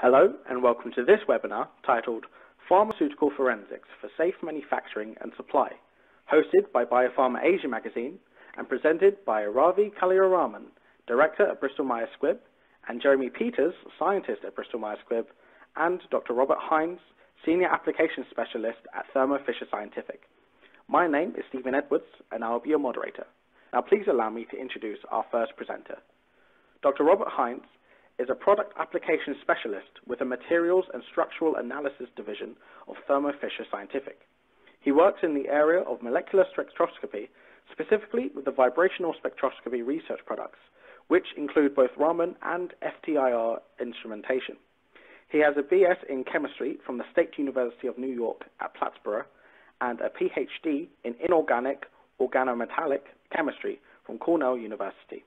Hello and welcome to this webinar titled Pharmaceutical Forensics for Safe Manufacturing and Supply, hosted by Biopharma Asia magazine and presented by Ravi Kalyanaraman, Director at Bristol-Myers Squibb, and Jeremy Peters, Scientist at Bristol-Myers Squibb, and Dr. Robert Heintz, Senior Applications Specialist at Thermo Fisher Scientific. My name is Stephen Edwards and I will be your moderator. Now please allow me to introduce our first presenter. Dr. Robert Heintz is a product application specialist with a materials and structural analysis division of Thermo Fisher Scientific. He works in the area of molecular spectroscopy, specifically with the vibrational spectroscopy research products, which include both Raman and FTIR instrumentation. He has a BS in chemistry from the State University of New York at Plattsburgh and a PhD in inorganic organometallic chemistry from Cornell University.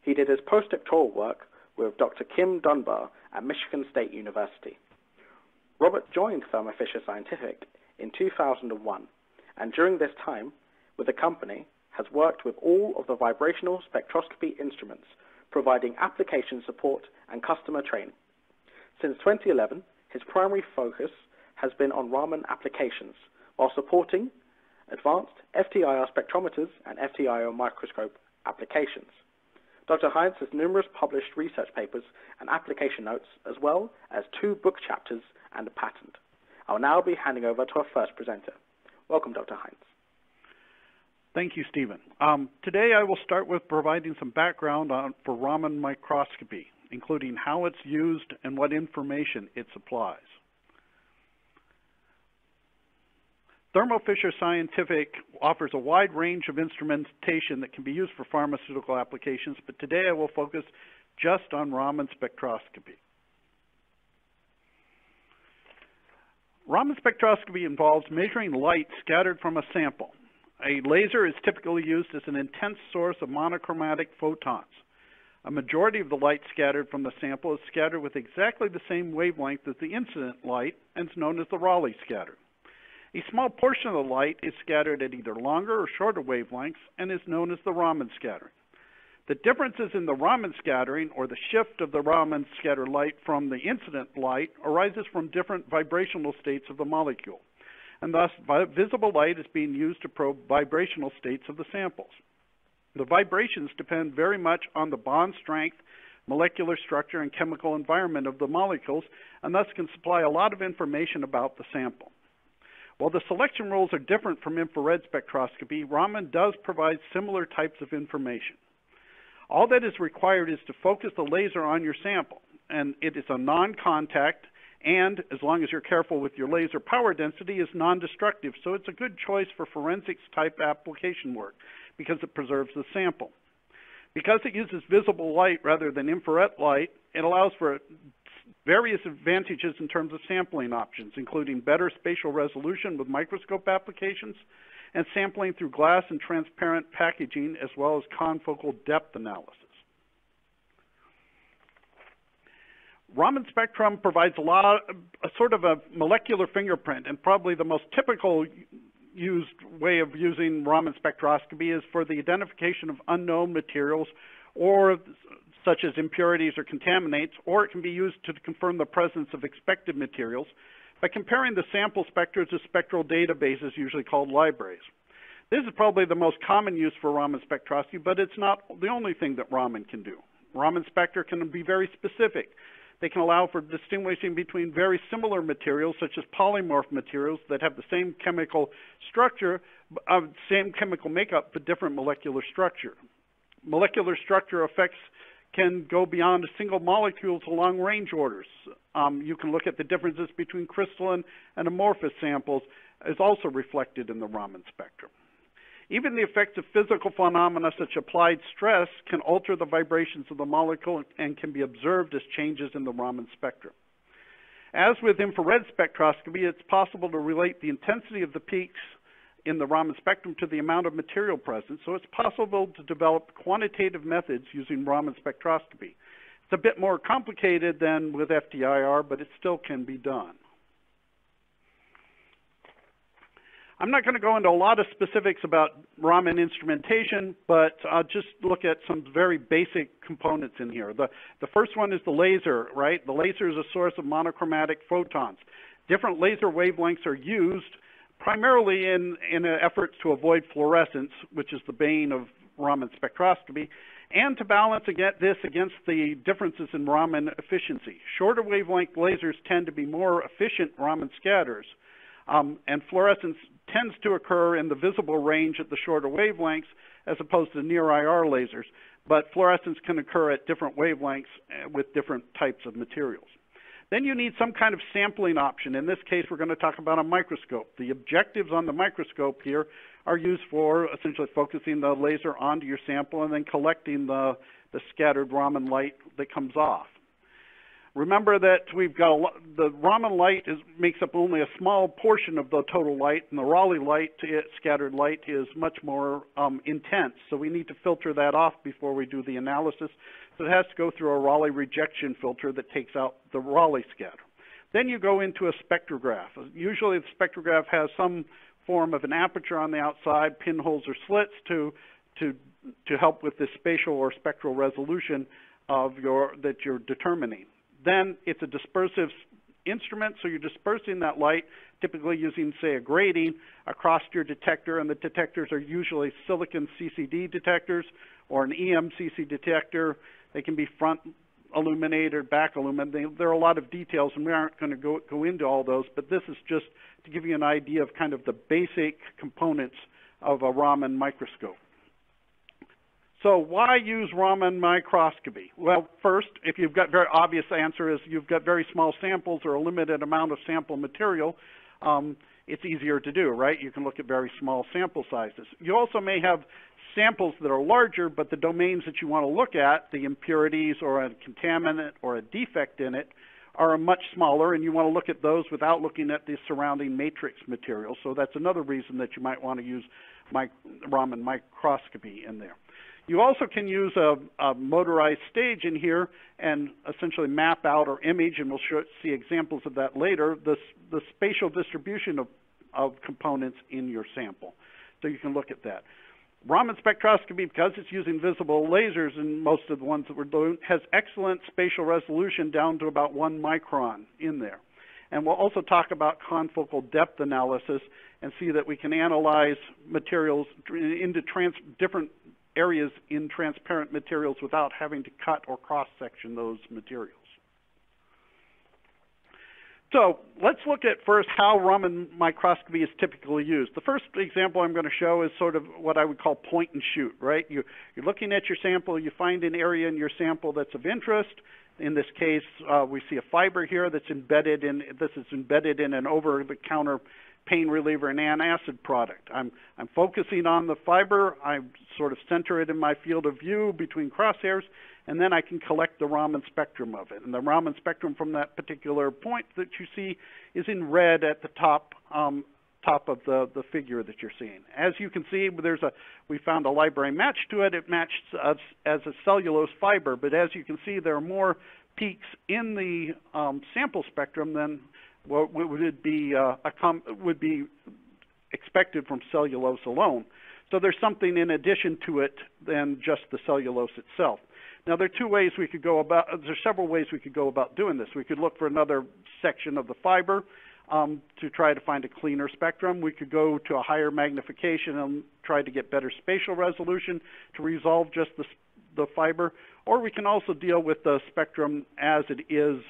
He did his postdoctoral work with Dr. Kim Dunbar at Michigan State University. Robert joined Thermo Fisher Scientific in 2001, and during this time with the company has worked with all of the vibrational spectroscopy instruments, providing application support and customer training. Since 2011, his primary focus has been on Raman applications, while supporting advanced FTIR spectrometers and FTIR microscope applications. Dr. Heintz has numerous published research papers and application notes, as well as 2 book chapters and a patent. I'll now be handing over to our first presenter. Welcome, Dr. Heintz. Thank you, Stephen. Today I will start with providing some background for Raman microscopy, including how it's used and what information it supplies. Thermo Fisher Scientific offers a wide range of instrumentation that can be used for pharmaceutical applications, but today I will focus just on Raman spectroscopy. Raman spectroscopy involves measuring light scattered from a sample. A laser is typically used as an intense source of monochromatic photons. A majority of the light scattered from the sample is scattered with exactly the same wavelength as the incident light and is known as the Rayleigh scatter. A small portion of the light is scattered at either longer or shorter wavelengths and is known as the Raman scattering. The differences in the Raman scattering, or the shift of the Raman scattered light from the incident light, arises from different vibrational states of the molecule, and thus visible light is being used to probe vibrational states of the samples. The vibrations depend very much on the bond strength, molecular structure, and chemical environment of the molecules, and thus can supply a lot of information about the sample. While the selection rules are different from infrared spectroscopy, Raman does provide similar types of information. All that is required is to focus the laser on your sample, and it is a non-contact, and as long as you're careful with your laser power density, is non-destructive, so it's a good choice for forensics type application work because it preserves the sample. Because it uses visible light rather than infrared light, it allows for various advantages in terms of sampling options, including better spatial resolution with microscope applications and sampling through glass and transparent packaging, as well as confocal depth analysis. Raman spectrum provides a sort of a molecular fingerprint, and probably the most typical used way of using Raman spectroscopy is for the identification of unknown materials or such as impurities or contaminants, or it can be used to confirm the presence of expected materials by comparing the sample spectra to spectral databases, usually called libraries. This is probably the most common use for Raman spectroscopy, but it's not the only thing that Raman can do. Raman spectra can be very specific. They can allow for distinguishing between very similar materials, such as polymorph materials that have the same chemical structure, same chemical makeup, but different molecular structure. Molecular structure effects can go beyond a single molecule to long-range orders. You can look at the differences between crystalline and amorphous samples is also reflected in the Raman spectrum. Even the effects of physical phenomena such as applied stress can alter the vibrations of the molecule and can be observed as changes in the Raman spectrum. As with infrared spectroscopy, it's possible to relate the intensity of the peaks in the Raman spectrum to the amount of material present, so it's possible to develop quantitative methods using Raman spectroscopy. It's a bit more complicated than with FTIR, but it still can be done. I'm not going to go into a lot of specifics about Raman instrumentation, but I'll just look at some very basic components in here. The first one is the laser, right? The laser is a source of monochromatic photons. Different laser wavelengths are used primarily in efforts to avoid fluorescence, which is the bane of Raman spectroscopy, and to balance this against the differences in Raman efficiency. Shorter wavelength lasers tend to be more efficient Raman scatters, and fluorescence tends to occur in the visible range at the shorter wavelengths as opposed to near IR lasers, but fluorescence can occur at different wavelengths with different types of materials. Then you need some kind of sampling option. In this case, we're going to talk about a microscope. The objectives on the microscope here are used for essentially focusing the laser onto your sample and then collecting the scattered Raman light that comes off. Remember that we've got the Raman light makes up only a small portion of the total light, and the Raleigh light, scattered light, is much more intense. So we need to filter that off before we do the analysis. So it has to go through a Raleigh rejection filter that takes out the Raleigh scatter. Then you go into a spectrograph. Usually the spectrograph has some form of an aperture on the outside, pinholes or slits to help with the spatial or spectral resolution of that you're determining. Then it's a dispersive instrument, so you're dispersing that light, typically using, say, a grating across your detector, and the detectors are usually silicon CCD detectors or an EMCC detector. They can be front illuminated, back illuminated. There are a lot of details, and we aren't going to go into all those, but this is just to give you an idea of kind of the basic components of a Raman microscope. So why use Raman microscopy? Well, first, if you've got very obvious answer is you've got very small samples or a limited amount of sample material, it's easier to do, right? You can look at very small sample sizes. You also may have samples that are larger, but the domains that you want to look at, the impurities or a contaminant or a defect in it, are much smaller, and you want to look at those without looking at the surrounding matrix material. So that's another reason that you might want to use Raman microscopy in there. You also can use a motorized stage in here and essentially map out or image, and we'll see examples of that later, the spatial distribution of components in your sample. So you can look at that. Raman spectroscopy, because it's using visible lasers, and most of the ones that we're doing, has excellent spatial resolution down to about 1 micron in there. And we'll also talk about confocal depth analysis and see that we can analyze materials into different areas in transparent materials without having to cut or cross-section those materials. So let's look at first how Raman microscopy is typically used. The first example I'm going to show is sort of what I would call point and shoot, right? You're looking at your sample, you find an area in your sample that's of interest. In this case, we see a fiber here that's embedded in, this is embedded in an over-the-counter pain reliever and antacid product. I'm focusing on the fiber. I sort of center it in my field of view between crosshairs, and then I can collect the Raman spectrum of it. And the Raman spectrum from that particular point that you see is in red at the top of the figure that you're seeing. As you can see, we found a library match to it. It matched as a cellulose fiber, but as you can see, there are more peaks in the sample spectrum than what would be expected from cellulose alone. So there's something in addition to it than just the cellulose itself. Now there are several ways we could go about doing this. We could look for another section of the fiber to try to find a cleaner spectrum. We could go to a higher magnification and try to get better spatial resolution to resolve just the fiber, or we can also deal with the spectrum as it is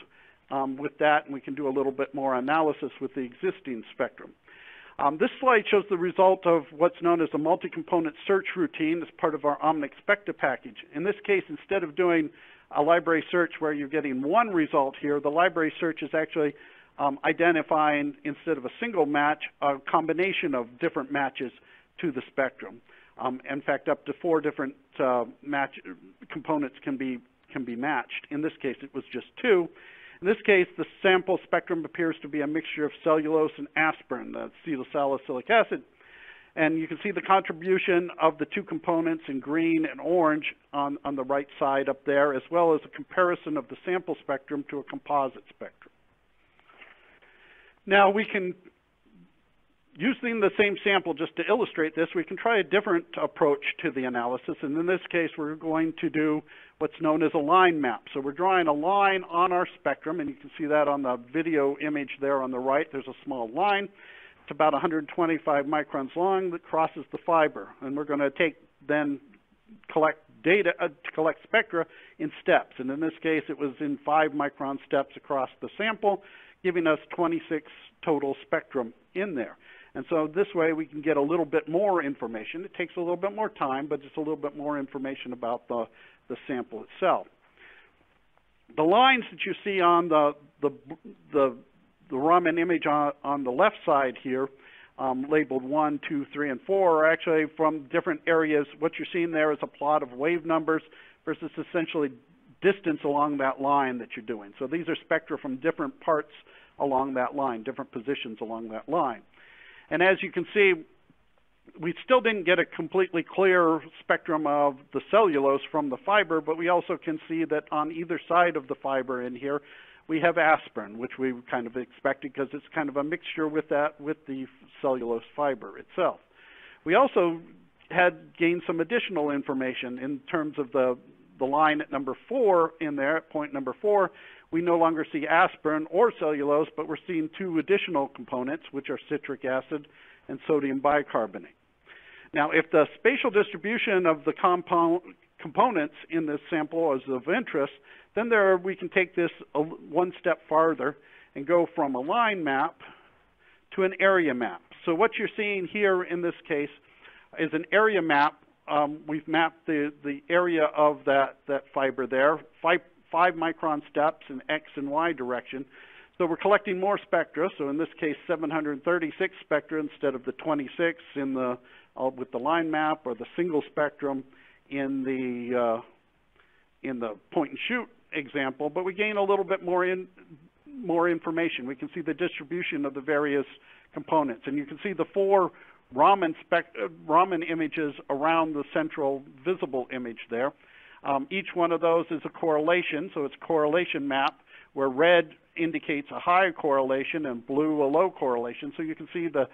with that, and we can do a little bit more analysis with the existing spectrum. This slide shows the result of what's known as a multi-component search routine as part of our Omnic Specta package. In this case, instead of doing a library search where you're getting one result here, the library search is actually identifying, instead of a single match, a combination of different matches to the spectrum. In fact, up to 4 different components can be matched. In this case, it was just 2. In this case, the sample spectrum appears to be a mixture of cellulose and aspirin, acetylsalicylic acid. And you can see the contribution of the 2 components in green and orange on the right side up there, as well as a comparison of the sample spectrum to a composite spectrum. Now we can using the same sample just to illustrate this, we can try a different approach to the analysis. And in this case, we're going to do what's known as a line map. So we're drawing a line on our spectrum, and you can see that on the video image there on the right. There's a small line. It's about 125 microns long that crosses the fiber. And we're going to collect data to collect spectra in steps. And in this case, it was in 5 micron steps across the sample, giving us 26 total spectrum in there. And so this way we can get a little bit more information. It takes a little bit more time, but just a little bit more information about the sample itself. The lines that you see on the Raman image on the left side here, labeled 1, 2, 3, and 4, are actually from different areas. What you're seeing there is a plot of wave numbers versus essentially distance along that line that you're doing. So these are spectra from different parts along that line, different positions along that line. And as you can see, we still didn't get a completely clear spectrum of the cellulose from the fiber, but we also can see that on either side of the fiber in here, we have aspirin, which we kind of expected because it's kind of a mixture with the cellulose fiber itself. We also had gained some additional information in terms of the line at number 4 in there, at point number 4. We no longer see aspirin or cellulose, but we're seeing 2 additional components, which are citric acid and sodium bicarbonate. Now, if the spatial distribution of the components in this sample is of interest, then we can take this one step farther and go from a line map to an area map. So what you're seeing here in this case is an area map. We've mapped the area of that fiber there, 5 micron steps in X and Y direction. So we're collecting more spectra. So in this case, 736 spectra instead of the 26 with the line map, or the single spectrum in the point and shoot example. But we gain a little bit more information. We can see the distribution of the various components, and you can see the 4 Raman images around the central visible image there. Each one of those is a correlation, so it's a correlation map where red indicates a high correlation and blue a low correlation. So you can see the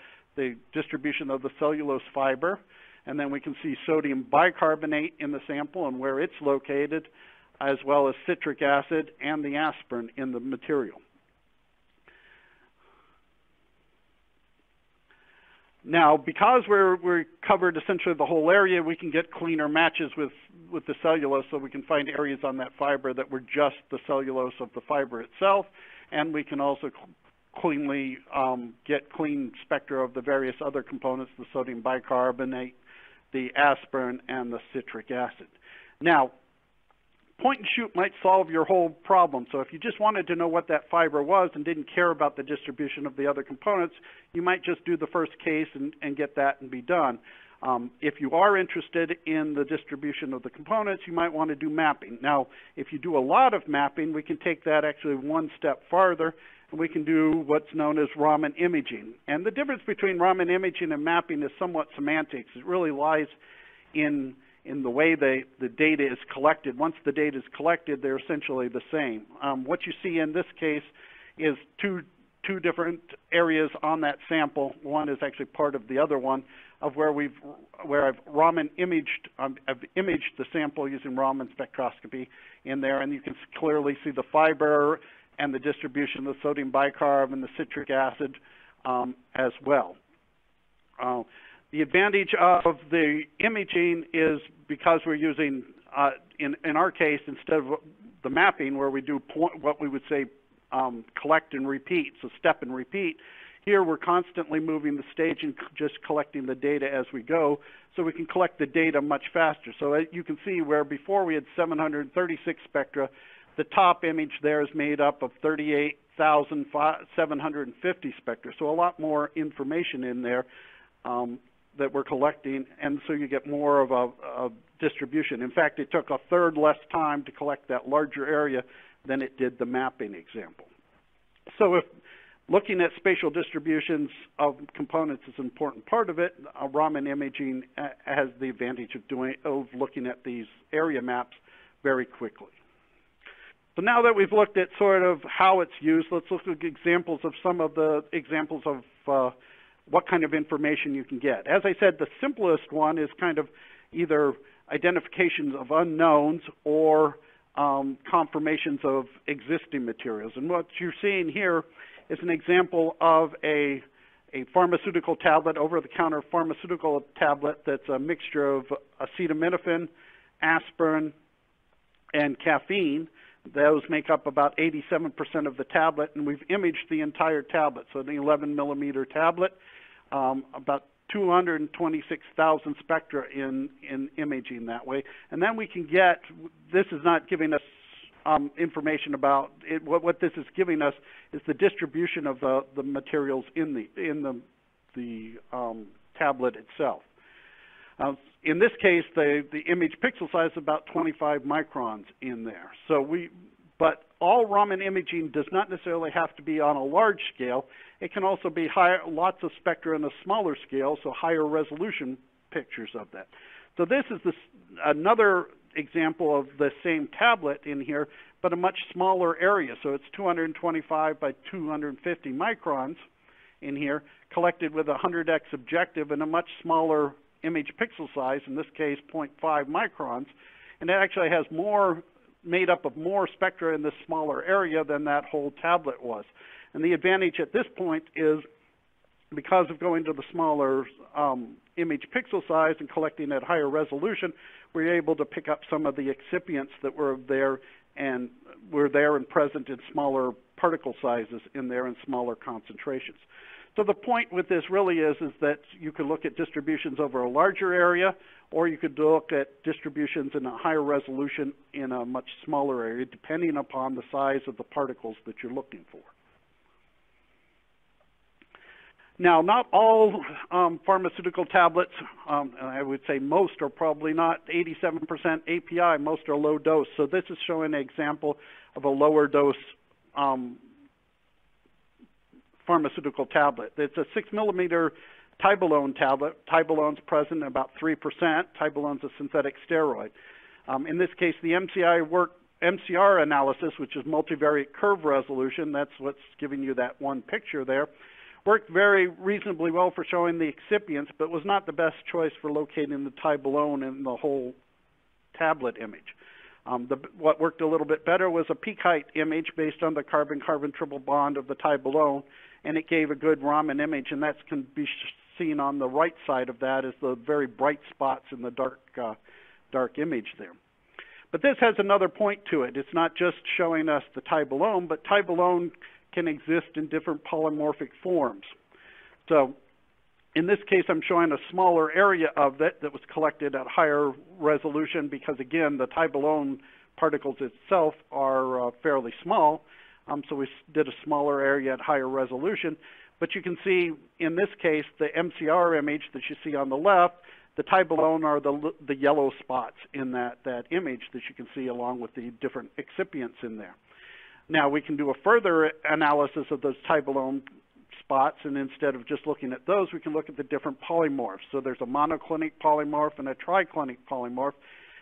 distribution of the cellulose fiber, and then we can see sodium bicarbonate in the sample and where it's located, as well as citric acid and the aspirin in the material. Now, because we're covered essentially the whole area, we can get cleaner matches with the cellulose, so we can find areas on that fiber that were just the cellulose of the fiber itself, and we can also cleanly get clean spectra of the various other components, the sodium bicarbonate, the aspirin, and the citric acid. Now, point and shoot might solve your whole problem. So if you just wanted to know what that fiber was and didn't care about the distribution of the other components, you might just do the first case and get that and be done. If you are interested in the distribution of the components, you might want to do mapping. Now, if you do a lot of mapping, we can take that actually one step farther, and we can do what's known as Raman imaging. And the difference between Raman imaging and mapping is somewhat semantics. It really lies in the way the data is collected. Once the data is collected, they're essentially the same. What you see in this case is two different areas on that sample. One is actually part of the other one, of where I've Raman imaged. I've imaged the sample using Raman Spectroscopy in there, and you can clearly see the fiber and the distribution of the sodium bicarb and the citric acid as well. The advantage of the imaging is because we're using, in our case, instead of the mapping where we do what we would say collect and repeat, so step and repeat, here we're constantly moving the stage and just collecting the data as we go, so we can collect the data much faster. So you can see where before we had 736 spectra, the top image there is made up of 38,750 spectra, so a lot more information in there that we're collecting, and so you get more of a distribution. In fact, it took a third less time to collect that larger area than it did the mapping example. So if looking at spatial distributions of components is an important part of it, Raman imaging has the advantage of looking at these area maps very quickly. So now that we've looked at sort of how it's used, let's look at examples of some of the examples of what kind of information you can get. As I said, the simplest one is kind of either identifications of unknowns or confirmations of existing materials. And what you're seeing here is an example of a pharmaceutical tablet, over-the-counter pharmaceutical tablet that's a mixture of acetaminophen, aspirin, and caffeine. Those make up about 87% of the tablet, and we've imaged the entire tablet. So the 11-millimeter tablet, about 226,000 spectra in imaging that way. And then we can get, this is not giving us information about it. What this is giving us is the distribution of the materials in the tablet itself. In this case, the image pixel size is about 25 microns in there. But all Raman imaging does not necessarily have to be on a large scale. It can also be lots of spectra on a smaller scale, so higher resolution pictures of that. So this is another example of the same tablet in here, but a much smaller area. So it's 225 by 250 microns in here, collected with a 100x objective and a much smaller image pixel size, in this case 0.5 microns, and it actually has made up of more spectra in this smaller area than that whole tablet was. And the advantage at this point is, because of going to the smaller image pixel size and collecting at higher resolution, we're able to pick up some of the excipients that were there and present in smaller particle sizes in there in smaller concentrations. So the point with this really is that you could look at distributions over a larger area, or you could look at distributions in a higher resolution in a much smaller area, depending upon the size of the particles that you're looking for. Now, not all pharmaceutical tablets, and I would say most are probably not 87% API, most are low dose. So this is showing an example of a lower dose pharmaceutical tablet. It's a 6-millimeter tibolone tablet. Tibolone's present in about 3%. Tibolone's a synthetic steroid. In this case, the MCR analysis, which is multivariate curve resolution, that's what's giving you that one picture there, worked very reasonably well for showing the excipients, but was not the best choice for locating the tibolone in the whole tablet image. What worked a little bit better was a peak height image based on the carbon-carbon triple bond of the tibolone, and it gave a good Raman image, and that can be seen on the right side of that as the very bright spots in the dark image there. But this has another point to it. It's not just showing us the tibolone, but tibolone can exist in different polymorphic forms. So in this case, I'm showing a smaller area of it that was collected at higher resolution because, again, the tibolone particles itself are fairly small. So we did a smaller area at higher resolution. But you can see in this case, the MCR image that you see on the left, the tibolone are the yellow spots in that image that you can see along with the different excipients in there. Now, we can do a further analysis of those tibolone spots, and instead of just looking at those, we can look at the different polymorphs. So there's a monoclinic polymorph and a triclinic polymorph,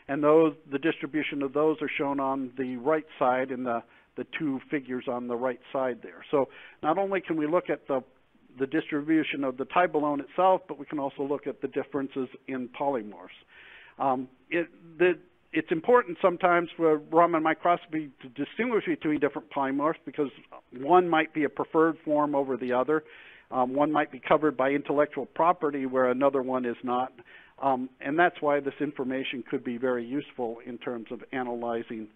and the distribution of those are shown on the right side in the two figures on the right side there. So not only can we look at the distribution of the tibolone itself, but we can also look at the differences in polymorphs. It's important sometimes for Raman microscopy to distinguish between different polymorphs because one might be a preferred form over the other. One might be covered by intellectual property where another one is not. And that's why this information could be very useful in terms of analyzing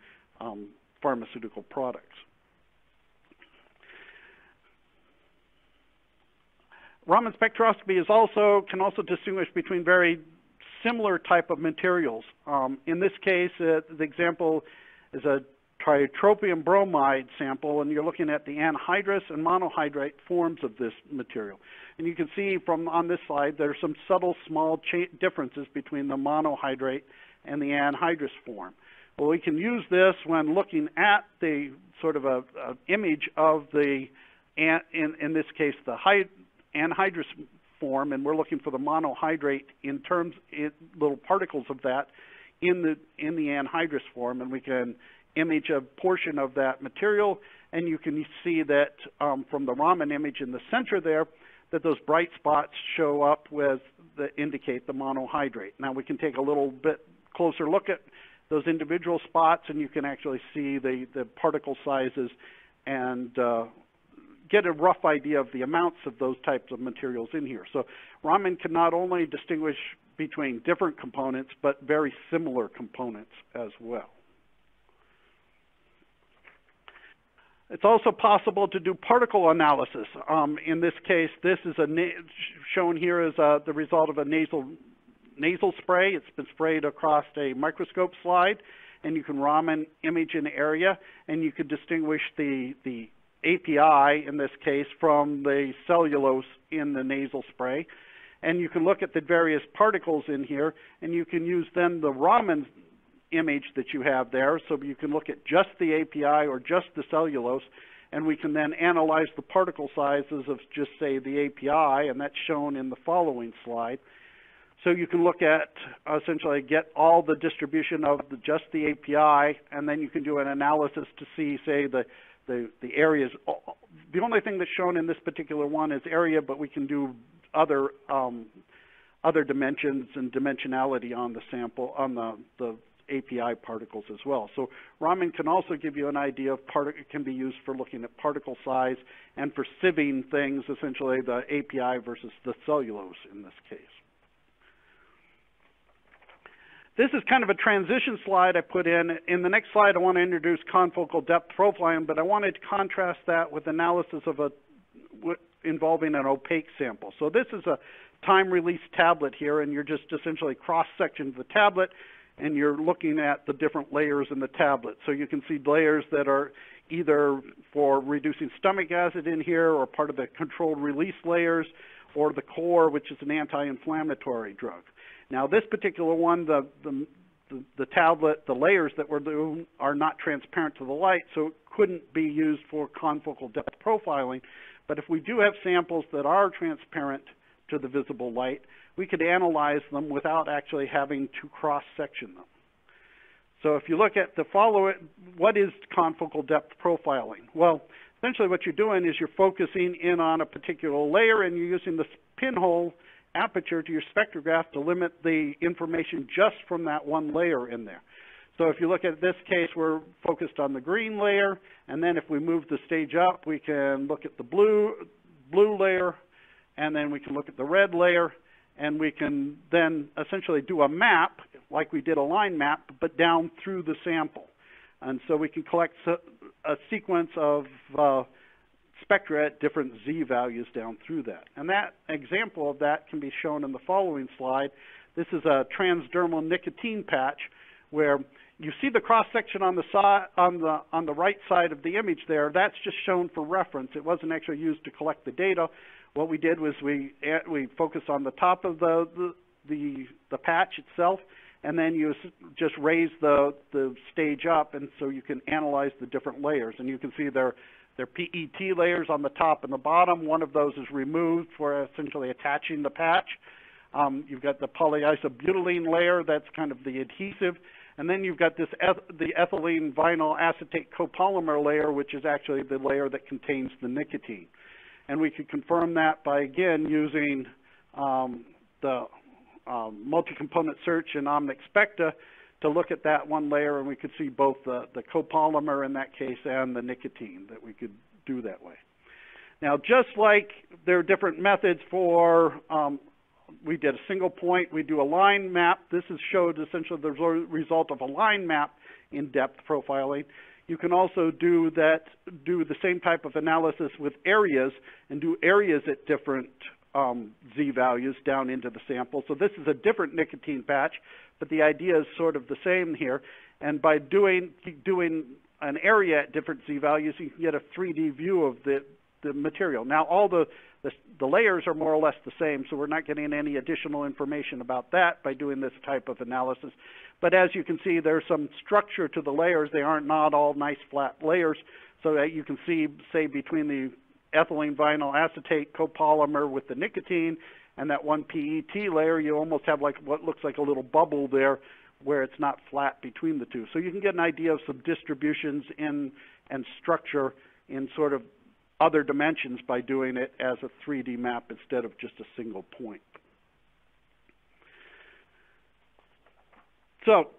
pharmaceutical products. Raman spectroscopy can also distinguish between very similar type of materials. In this case, the example is a triotropium bromide sample, and you're looking at the anhydrous and monohydrate forms of this material. And you can see from on this slide, there's some subtle small differences between the monohydrate and the anhydrous form. Well, we can use this when looking at the sort of a image of the, in this case, the anhydrous form, and we're looking for the monohydrate little particles of that in the anhydrous form, and we can image a portion of that material, and you can see that from the Raman image in the center there, that those bright spots show up with that indicate the monohydrate. Now we can take a little bit closer look at those individual spots, and you can actually see the particle sizes and get a rough idea of the amounts of those types of materials in here. So Raman can not only distinguish between different components, but very similar components as well. It's also possible to do particle analysis. In this case, this is shown here as the result of a nasal spray. It's been sprayed across a microscope slide, and you can Raman image an area, and you can distinguish the API, in this case, from the cellulose in the nasal spray. And you can look at the various particles in here, and you can use then the Raman image that you have there, so you can look at just the API or just the cellulose, and we can then analyze the particle sizes of just, say, the API, and that's shown in the following slide. So you can look at, essentially get all the distribution of just the API, and then you can do an analysis to see, say, the areas. The only thing that's shown in this particular one is area, but we can do other dimensions and dimensionality on the sample, on the API particles as well. So Raman can also give you an idea of it can be used for looking at particle size and for sieving things, essentially the API versus the cellulose in this case. This is kind of a transition slide I put in. In the next slide, I want to introduce confocal depth profiling, but I wanted to contrast that with analysis of involving an opaque sample. So this is a time-release tablet here, and you're just essentially cross-sectioned the tablet, and you're looking at the different layers in the tablet. So you can see layers that are either for reducing stomach acid in here, or part of the controlled release layers, or the core, which is an anti-inflammatory drug. Now this particular one, the tablet, the layers that we're doing are not transparent to the light, so it couldn't be used for confocal depth profiling. But if we do have samples that are transparent to the visible light, we could analyze them without actually having to cross-section them. So if you look at what is confocal depth profiling? Well, essentially what you're doing is you're focusing in on a particular layer, and you're using the pinhole aperture to your spectrograph to limit the information just from that one layer in there. So if you look at this case, we're focused on the green layer, and then if we move the stage up, we can look at the blue layer, and then we can look at the red layer, and we can then essentially do a map, like we did a line map, but down through the sample. And so we can collect a sequence of spectra at different Z values down through that. And that example of that can be shown in the following slide. This is a transdermal nicotine patch where you see the cross-section on the side, on the right side of the image there. That's just shown for reference. It wasn't actually used to collect the data. What we did was we focused on the top of the patch itself, and then you just raise the stage up, and so you can analyze the different layers. And you can see they're PET layers on the top and the bottom. One of those is removed for essentially attaching the patch. You've got the polyisobutylene layer, that's kind of the adhesive. And then you've got the ethylene vinyl acetate copolymer layer, which is actually the layer that contains the nicotine. And we could confirm that by, again, using the multi-component search in Omnic Specta to look at that one layer, and we could see both the copolymer in that case and the nicotine, that we could do that way. Now, just like there are different methods for, we did a single point, we do a line map. This is showed essentially the result of a line map in depth profiling. You can also do the same type of analysis with areas, and do areas at different Z values down into the sample. So this is a different nicotine patch, but the idea is sort of the same here. And by doing an area at different Z values, you can get a 3D view of the material. Now, all the layers are more or less the same, so we're not getting any additional information about that by doing this type of analysis. But as you can see, there's some structure to the layers. They aren't not all nice flat layers, so that you can see, say, between the ethylene vinyl acetate copolymer with the nicotine and that one PET layer, you almost have like what looks like a little bubble there where it's not flat between the two. So you can get an idea of some distributions and structure in sort of other dimensions by doing it as a 3D map instead of just a single point. So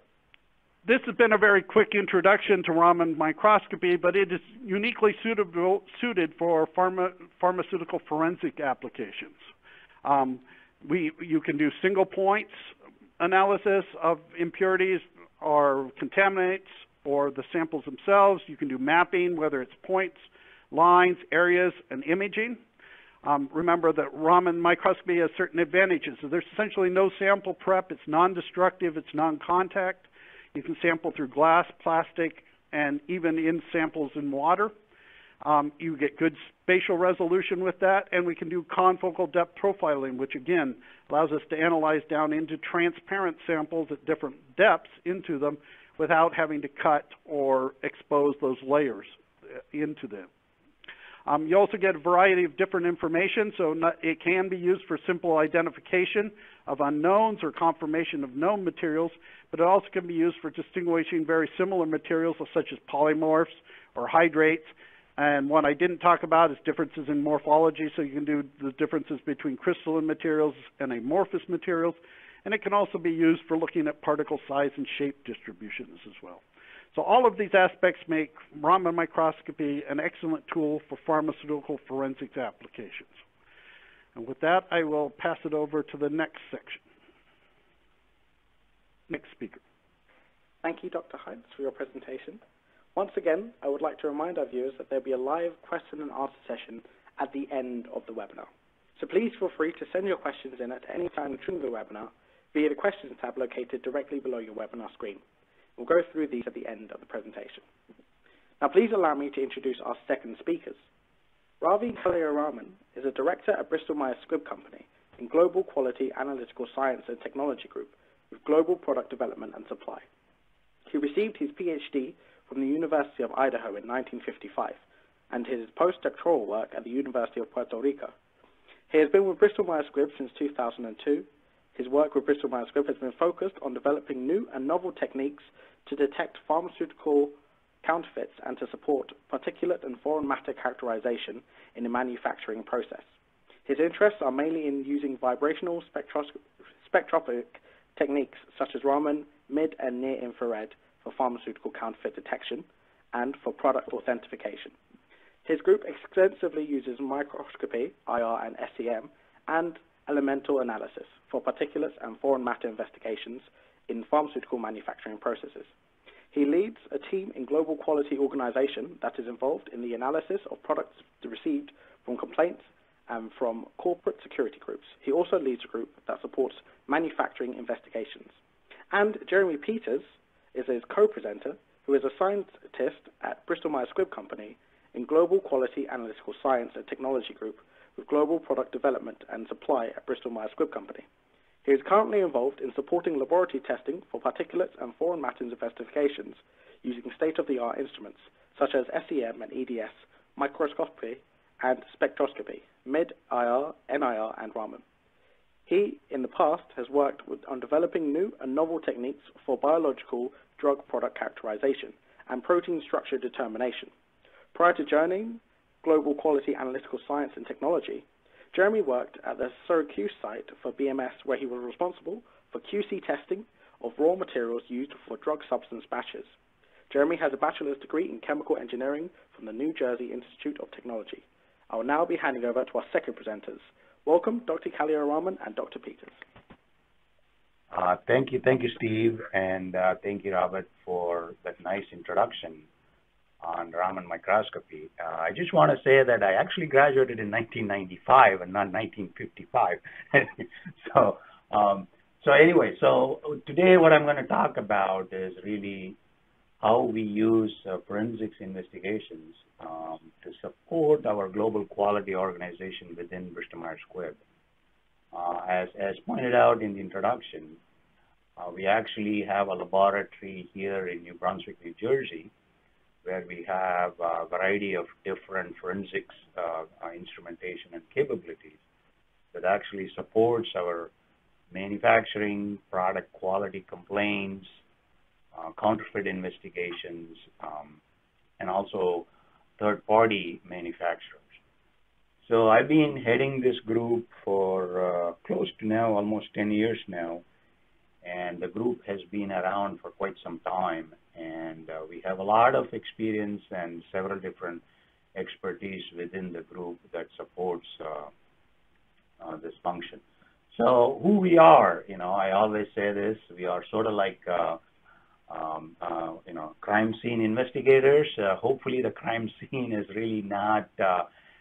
this has been a very quick introduction to Raman microscopy, but it is uniquely suited for pharmaceutical forensic applications. You can do single points analysis of impurities or contaminants or the samples themselves. You can do mapping, whether it's points, lines, areas, and imaging. Remember that Raman microscopy has certain advantages. So there's essentially no sample prep. It's non-destructive. It's non-contact. You can sample through glass, plastic, and even in samples in water. You get good spatial resolution with that, and we can do confocal depth profiling, which again allows us to analyze down into transparent samples at different depths into them without having to cut or expose those layers into them. You also get a variety of different information, so it can be used for simple identification of unknowns or confirmation of known materials, but it also can be used for distinguishing very similar materials such as polymorphs or hydrates. And what I didn't talk about is differences in morphology, so you can do the differences between crystalline materials and amorphous materials. And it can also be used for looking at particle size and shape distributions as well. So all of these aspects make Raman microscopy an excellent tool for pharmaceutical forensics applications. And with that, I will pass it over to the next section. Next speaker. Thank you, Dr. Heintz, for your presentation. Once again, I would like to remind our viewers that there will be a live question and answer session at the end of the webinar. So please feel free to send your questions in at any time during the webinar via the questions tab located directly below your webinar screen. We'll go through these at the end of the presentation. Now please allow me to introduce our second speakers. Ravi Kalyanaraman is a director at Bristol-Myers Squibb Company in Global Quality Analytical Science and Technology Group with Global Product Development and Supply. He received his PhD from the University of Idaho in 1955 and his postdoctoral work at the University of Puerto Rico. He has been with Bristol-Myers Squibb since 2002. His work with Bristol-Myers Squibb has been focused on developing new and novel techniques to detect pharmaceutical counterfeits and to support particulate and foreign matter characterization in the manufacturing process. His interests are mainly in using vibrational spectroscopic techniques such as Raman mid and near infrared for pharmaceutical counterfeit detection and for product authentication. His group extensively uses microscopy, IR and SEM, and elemental analysis for particulates and foreign matter investigations in pharmaceutical manufacturing processes. He leads a team in global quality organization that is involved in the analysis of products received from complaints and from corporate security groups. He also leads a group that supports manufacturing investigations. And Jeremy Peters is his co-presenter, who is a scientist at Bristol-Myers Squibb Company in Global Quality Analytical Science and Technology Group with Global Product Development and Supply at Bristol-Myers Squibb Company. He is currently involved in supporting laboratory testing for particulates and foreign matter investigations using state-of-the-art instruments such as SEM and EDS, microscopy and spectroscopy, mid, IR, NIR, and Raman. He, in the past, has worked on developing new and novel techniques for biological drug product characterization and protein structure determination. Prior to joining Global Quality Analytical Science and Technology, Jeremy worked at the Syracuse site for BMS, where he was responsible for QC testing of raw materials used for drug substance batches. Jeremy has a bachelor's degree in chemical engineering from the New Jersey Institute of Technology. I will now be handing over to our second presenters. Welcome, Dr. Kalyanaraman and Dr. Peters. Thank you, Steve, and thank you, Robert, for that nice introduction on Raman microscopy. I just want to say that I actually graduated in 1995 and not 1955. So today what I'm going to talk about is really how we use forensics investigations to support our global quality organization within Bristol-Myers Squibb. As pointed out in the introduction, we actually have a laboratory here in New Brunswick, New Jersey, where we have a variety of different forensics instrumentation and capabilities that actually supports our manufacturing, product quality complaints, counterfeit investigations, and also third-party manufacturers. So I've been heading this group for close to now, almost 10 years now. And the group has been around for quite some time. And we have a lot of experience and several different expertise within the group that supports this function. So who we are, I always say this, we are sort of like, crime scene investigators. Hopefully the crime scene is really not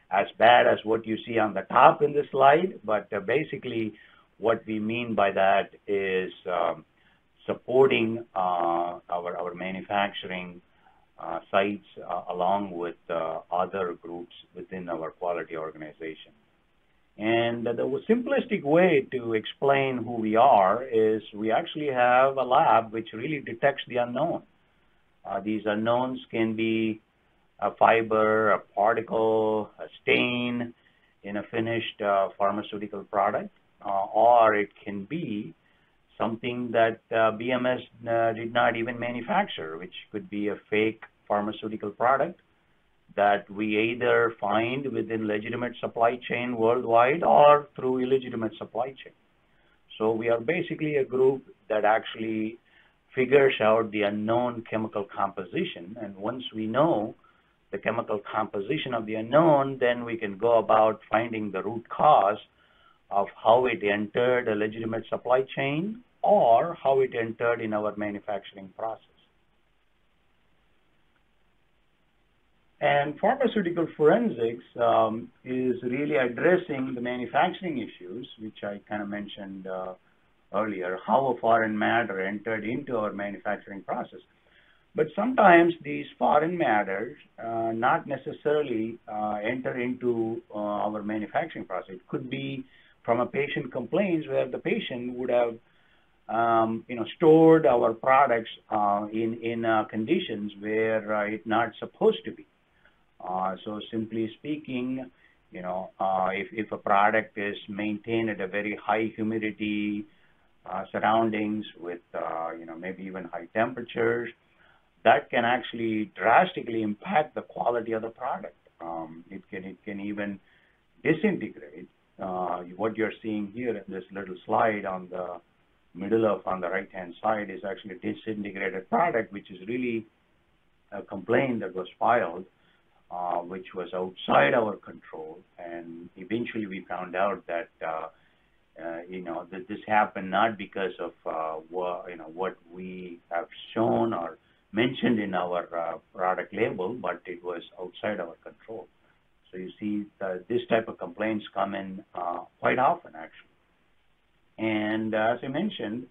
as bad as what you see on the top in the slide, but basically what we mean by that is supporting our manufacturing sites along with other groups within our quality organization. And the simplistic way to explain who we are is we actually have a lab which really detects the unknown. These unknowns can be a fiber, a particle, a stain in a finished pharmaceutical product, or it can be something that BMS did not even manufacture, which could be a fake pharmaceutical product that we either find within legitimate supply chain worldwide or through illegitimate supply chain. So we are basically a group that actually figures out the unknown chemical composition, and once we know the chemical composition of the unknown, then we can go about finding the root cause of how it entered a legitimate supply chain or how it entered in our manufacturing process. And pharmaceutical forensics is really addressing the manufacturing issues, which I kind of mentioned earlier, how a foreign matter entered into our manufacturing process. But sometimes these foreign matters not necessarily enter into our manufacturing process. It could be from a patient complaints where the patient would have stored our products in conditions where it's not supposed to be. So simply speaking, if a product is maintained at a very high humidity surroundings with, maybe even high temperatures, that can actually drastically impact the quality of the product. It can even disintegrate. What you're seeing here in this little slide on the on the right-hand side is actually a disintegrated product, which is really a complaint that was filed, which was outside our control. And eventually we found out that, that this happened not because of what we have shown or mentioned in our product label, but it was outside our control. So you see this type of complaints come in quite often, actually. And as I mentioned,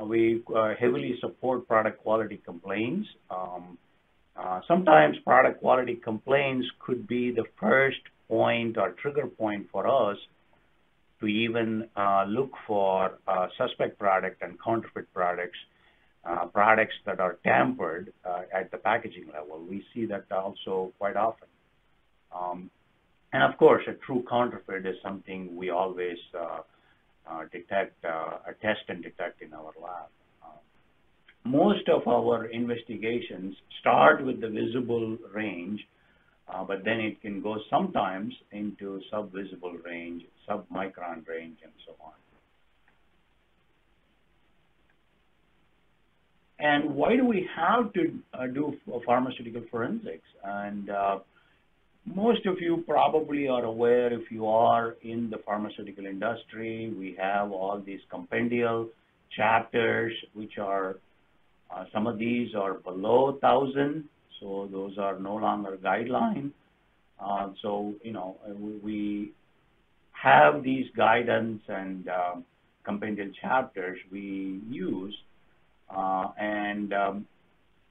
we heavily support product quality complaints. Sometimes product quality complaints could be the first point or trigger point for us to even look for suspect product and counterfeit products, products that are tampered at the packaging level. We see that also quite often. And of course, a true counterfeit is something we always test and detect in our lab. Most of our investigations start with the visible range, but then it can go sometimes into sub-visible range, sub-micron range, and so on. And why do we have to do pharmaceutical forensics? And most of you probably are aware, if you are in the pharmaceutical industry, we have all these compendial chapters, which are, some of these are below 1,000, so those are no longer guidelines. So, we have these guidance and compendial chapters we use, and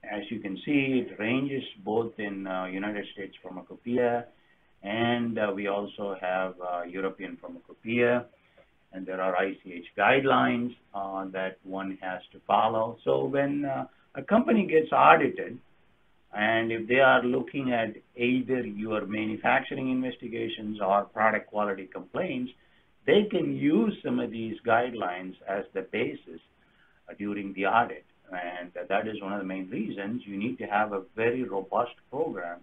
as you can see, it ranges both in United States Pharmacopoeia, and we also have European Pharmacopoeia, and there are ICH guidelines that one has to follow. So when a company gets audited, and if they are looking at either your manufacturing investigations or product quality complaints, they can use some of these guidelines as the basis during the audit. And that is one of the main reasons you need to have a very robust program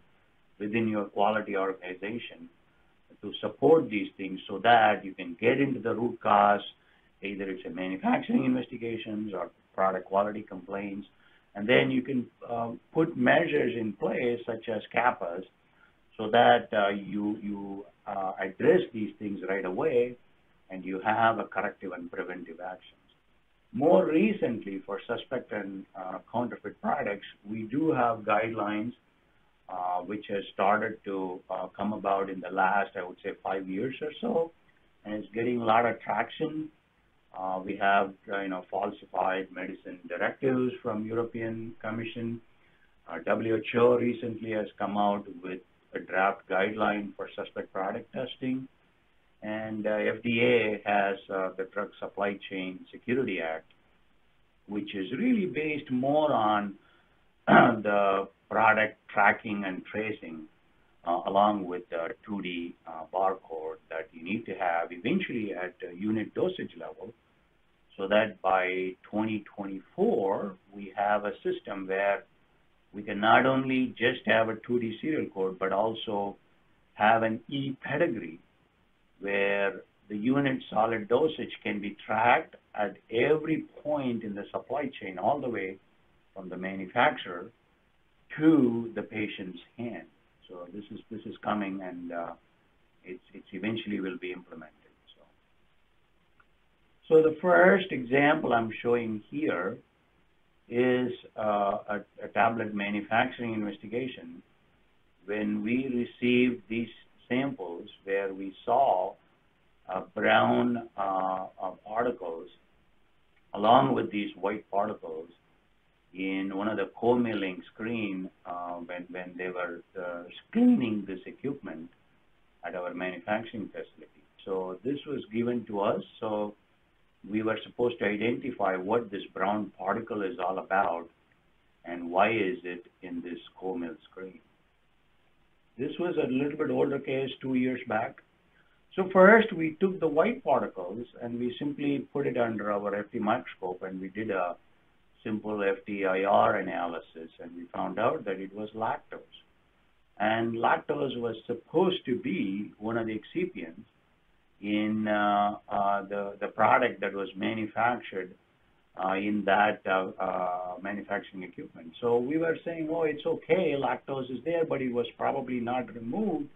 within your quality organization to support these things so that you can get into the root cause, either it's a manufacturing investigations or product quality complaints, and then you can put measures in place such as CAPAs so that you address these things right away and you have a corrective and preventive actions. More recently, for suspect and counterfeit products, we do have guidelines which has started to come about in the last, I would say, 5 years or so, and it's getting a lot of traction. We have, falsified medicine directives from European Commission. WHO recently has come out with a draft guideline for suspect product testing, and FDA has the Drug Supply Chain Security Act, which is really based more on the product tracking and tracing, along with the 2D barcode that you need to have eventually at unit dosage level, so that by 2024, we have a system where we can not only just have a 2D serial code, but also have an e-pedigree where the unit solid dosage can be tracked at every point in the supply chain, all the way from the manufacturer to the patient's hand. So this is coming, and it's eventually will be implemented. So the first example I'm showing here is a tablet manufacturing investigation. When we received these samples where we saw brown particles along with these white particles in one of the co-milling screen when they were screening this equipment at our manufacturing facility. So this was given to us, so we were supposed to identify what this brown particle is all about and why is it in this co-mill screen. This was a little bit older case, 2 years back. So first we took the white particles and we simply put it under our FT microscope, and we did a simple FTIR analysis, and we found out that it was lactose. And lactose was supposed to be one of the excipients in the product that was manufactured in that manufacturing equipment. So we were saying, oh, it's okay, lactose is there, but it was probably not removed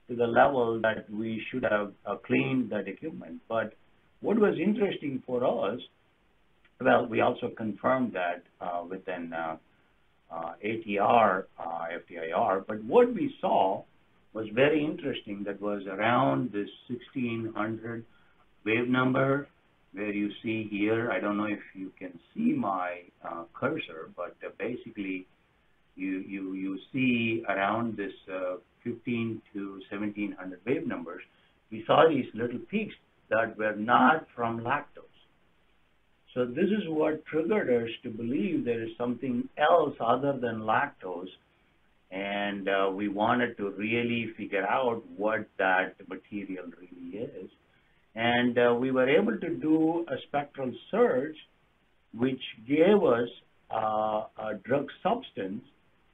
to the level that we should have cleaned that equipment. But what was interesting for us, well, we also confirmed that with an ATR FTIR, but what we saw was very interesting. That was around this 1600 wave number, where you see here, I don't know if you can see my cursor, but basically you see around this 15 to 1700 wave numbers. We saw these little peaks that were not from lactose. So this is what triggered us to believe there is something else other than lactose, and we wanted to really figure out what that material really is. And we were able to do a spectral search, which gave us a drug substance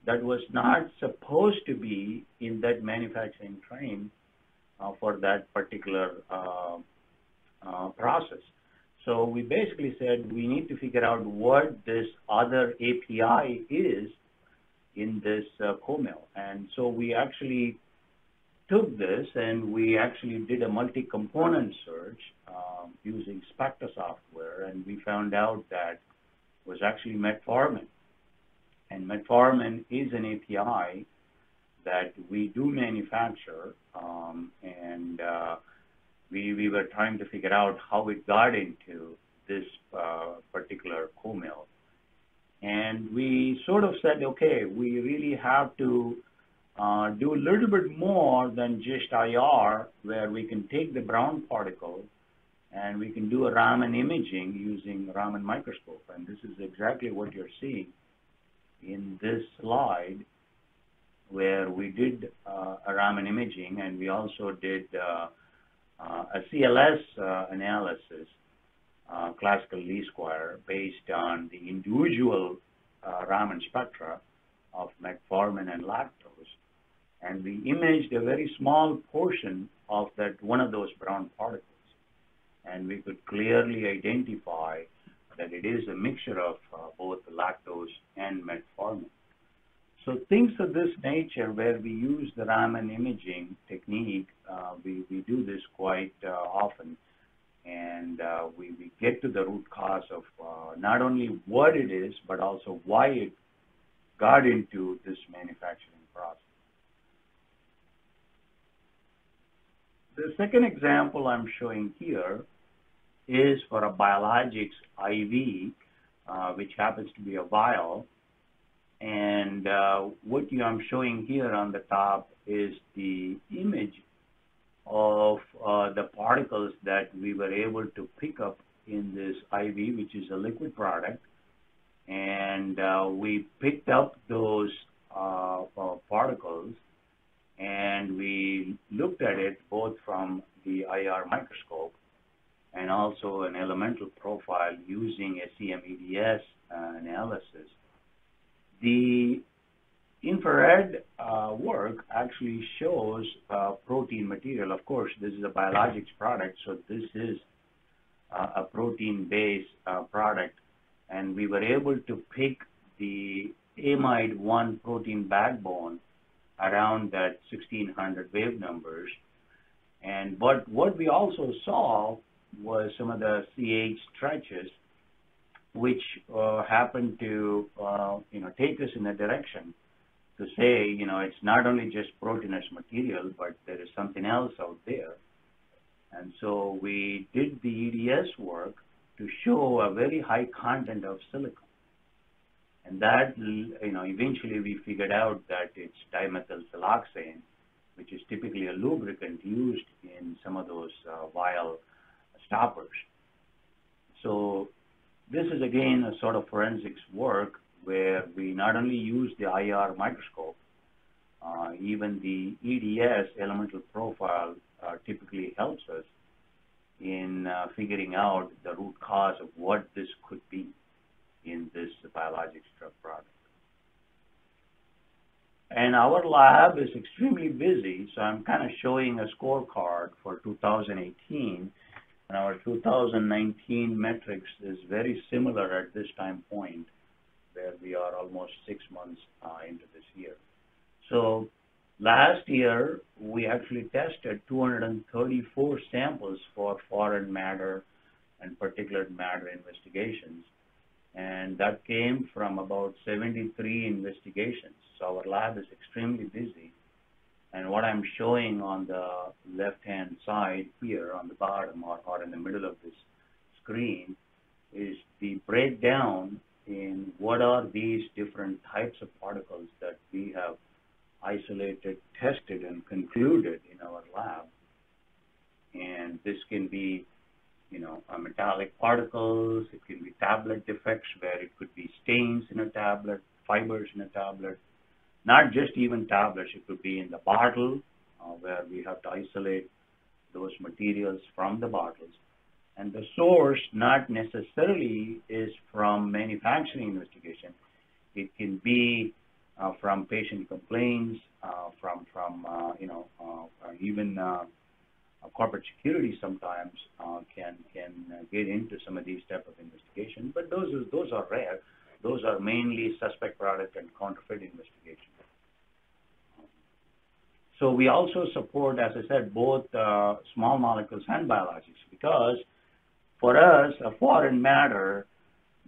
that was not supposed to be in that manufacturing train for that particular process. So we basically said we need to figure out what this other API is in this co-mill. And so we actually took this and we actually did a multi-component search using Specta Software, and we found out that it was actually metformin. And metformin is an API that we do manufacture, and we were trying to figure out how it got into this particular co-mill. And we sort of said, okay, we really have to do a little bit more than just IR, where we can take the brown particle and we can do a Raman imaging using Raman microscope. And this is exactly what you're seeing in this slide, where we did a Raman imaging, and we also did a CLS analysis, classical least square, based on the individual Raman spectra of metformin and lactose. and we imaged a very small portion of that one of those brown particles. And we could clearly identify that it is a mixture of both lactose and metformin. So things of this nature where we use the Raman imaging technique, we do this quite often. And we get to the root cause of not only what it is, but also why it got into this manufacturing process. The second example I'm showing here is for a biologics IV, which happens to be a vial. And what I'm showing here on the top is the image of the particles that we were able to pick up in this IV, which is a liquid product. And we picked up those particles, and we looked at it both from the IR microscope and also an elemental profile using SEM-EDS analysis. The infrared work actually shows protein material. Of course, this is a biologics product, so this is a protein-based product. And we were able to pick the amide 1 protein backbone around that 1600 wave numbers. But what we also saw was some of the CH stretches, which happened to take us in a direction to say, it's not only just proteinous material, but there is something else out there. And so we did the EDS work to show a very high content of silicon. And that, eventually we figured out that it's dimethyl siloxane, which is typically a lubricant used in some of those vial stoppers. So this is again a sort of forensics work where we not only use the IR microscope, even the EDS elemental profile typically helps us in figuring out the root cause of what this could be in this biologics drug product. And our lab is extremely busy, so I'm kind of showing a scorecard for 2018. And our 2019 metrics is very similar at this time point, where we are almost 6 months into this year. So last year, we actually tested 234 samples for foreign matter and particulate matter investigations. And that came from about 73 investigations. So our lab is extremely busy. And what I'm showing on the left-hand side here on the bottom or in the middle of this screen is the breakdown in what are these different types of particles that we have isolated, tested, and concluded in our lab. And this can be, metallic particles. It can be tablet defects where it could be stains in a tablet, fibers in a tablet. Not just even tablets, it could be in the bottle where we have to isolate those materials from the bottles. And the source not necessarily is from manufacturing investigation. It can be from patient complaints, even corporate security sometimes can get into some of these type of investigations. But those are rare. Those are mainly suspect product and counterfeit investigations. So we also support, as I said, both small molecules and biologics, because for us, a foreign matter